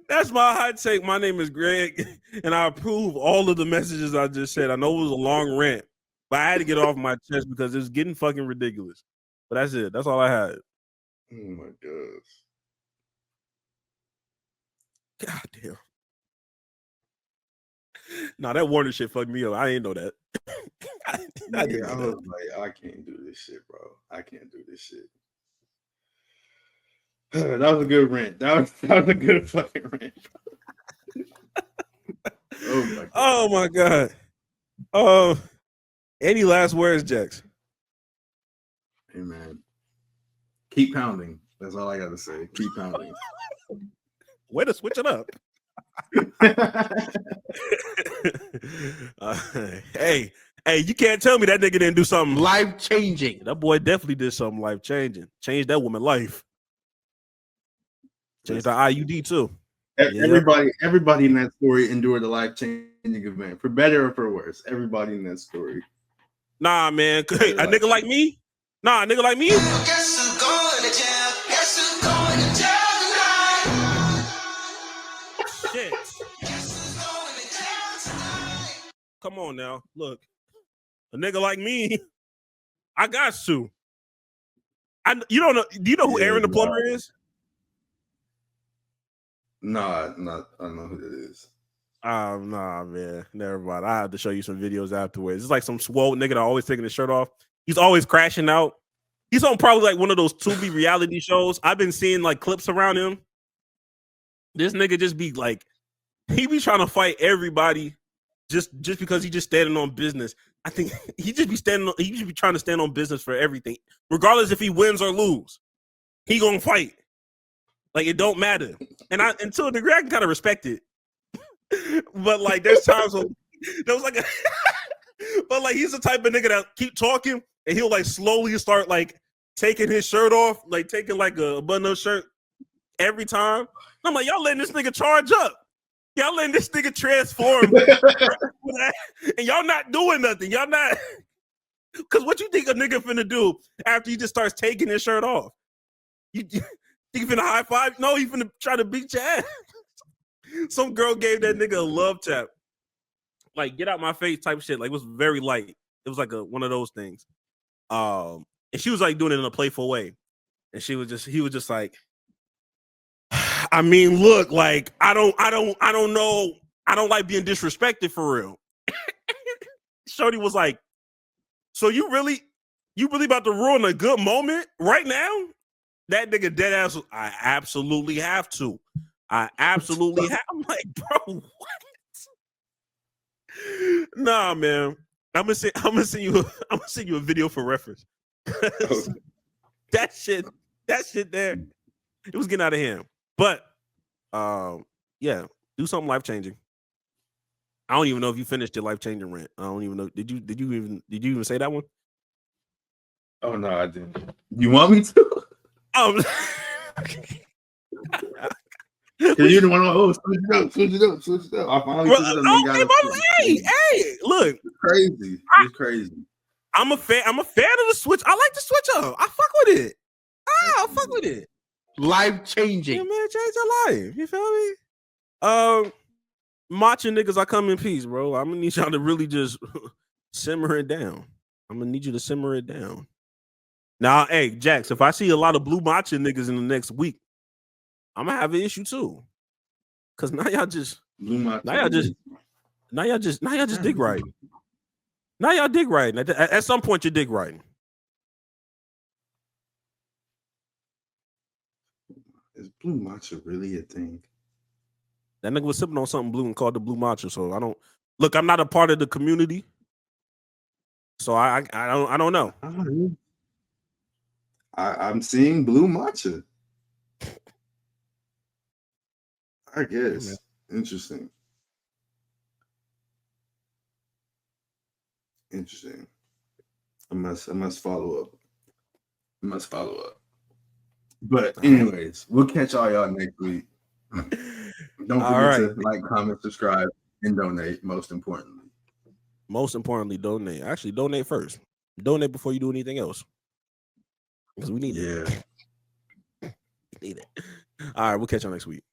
that's my hot take. My name is Greg, and I approve all of the messages I just said. I know it was a long rant, but I had to get off my chest because it's getting fucking ridiculous. But that's it. That's all I had. Oh my gosh. God damn. Nah, that Warner shit fucked me up. I ain't know that. I was like, I can't do this shit, bro. I can't do this shit. That was a good rant. That was a good fucking rant. Oh my god. Any last words, Jax? Hey man, keep pounding. That's all I gotta say. Keep pounding. Way to switch it up. Hey, you can't tell me that nigga didn't do something Life-changing. That boy definitely did something life-changing. Changed that woman's life. Changed the IUD too. Everybody in that story endured a life-changing event, for better or for worse. Everybody in that story. Nah, man. A nigga like me? Nah, a nigga like me? Guess who's going to jail? Guess who's going to jail tonight? Shit. Guess who's going to jail tonight? Come on now. Look. A nigga like me, I got to. You don't know. Do you know who Aaron the Plumber is? Nah, I don't know who that is. Nah, man. Never mind. I have to show you some videos afterwards. It's like some swole nigga that always taking his shirt off. He's always crashing out. He's on probably like one of those Tubi reality shows. I've been seeing like clips around him. This nigga just be like, he be trying to fight everybody just because he just standing on business. I think he just be trying to stand on business for everything. Regardless if he wins or lose. He gonna fight. Like, it don't matter. And to a degree, I can kind of respect it. But like, there's times when there was like but like, he's the type of nigga that keep talking and he'll like slowly start like taking his shirt off, like taking like a button-up shirt every time. I'm like, y'all letting this nigga charge up. Y'all letting this nigga transform. And y'all not doing nothing. Y'all not. Because what you think a nigga finna do after he just starts taking his shirt off? You think he finna high five? No, he finna try to beat your ass. Some girl gave that nigga a love tap. Like, get out my face type shit. Like, it was very light. It was like one of those things. And she was like doing it in a playful way. And he was just like, I mean, look, like, I don't know. I don't like being disrespected for real. Shorty was like, so you really about to ruin a good moment right now? That nigga dead ass. I absolutely have to. I'm like, bro, what? Nah, man. I'm gonna send you a video for reference. that shit there, it was getting out of hand. But yeah, do something life changing. I don't even know if you finished your life changing rant. I don't even know. Did you even say that one? Oh no, I didn't. You want me to? You're the one. Oh, switch it up. I finally switched it up. Hey, look, it's crazy. It's crazy. I'm a fan of the switch. I like the switch up. I fuck with it. I fuck with it. Life changing. Yeah, man, change your life. You feel me? Matcha niggas, I come in peace, bro. I'm gonna need y'all to really just simmer it down. I'm gonna need you to simmer it down. Now, hey, Jax, if I see a lot of blue matcha niggas in the next week, I'm gonna have an issue too. Cause now y'all just dig right. Now y'all dig right. At some point, you're dig right. Is blue matcha really a thing? That nigga was sipping on something blue and called the blue matcha. So I don't look. I'm not a part of the community, so I don't know. I'm seeing blue matcha. I guess interesting. I must follow up. But anyways, we'll catch y'all next week. Don't forget to like, comment, subscribe, and donate. Most importantly, donate. Actually, donate first. Donate before you do anything else. Because we need it. Yeah. We need it. All right, we'll catch y'all next week.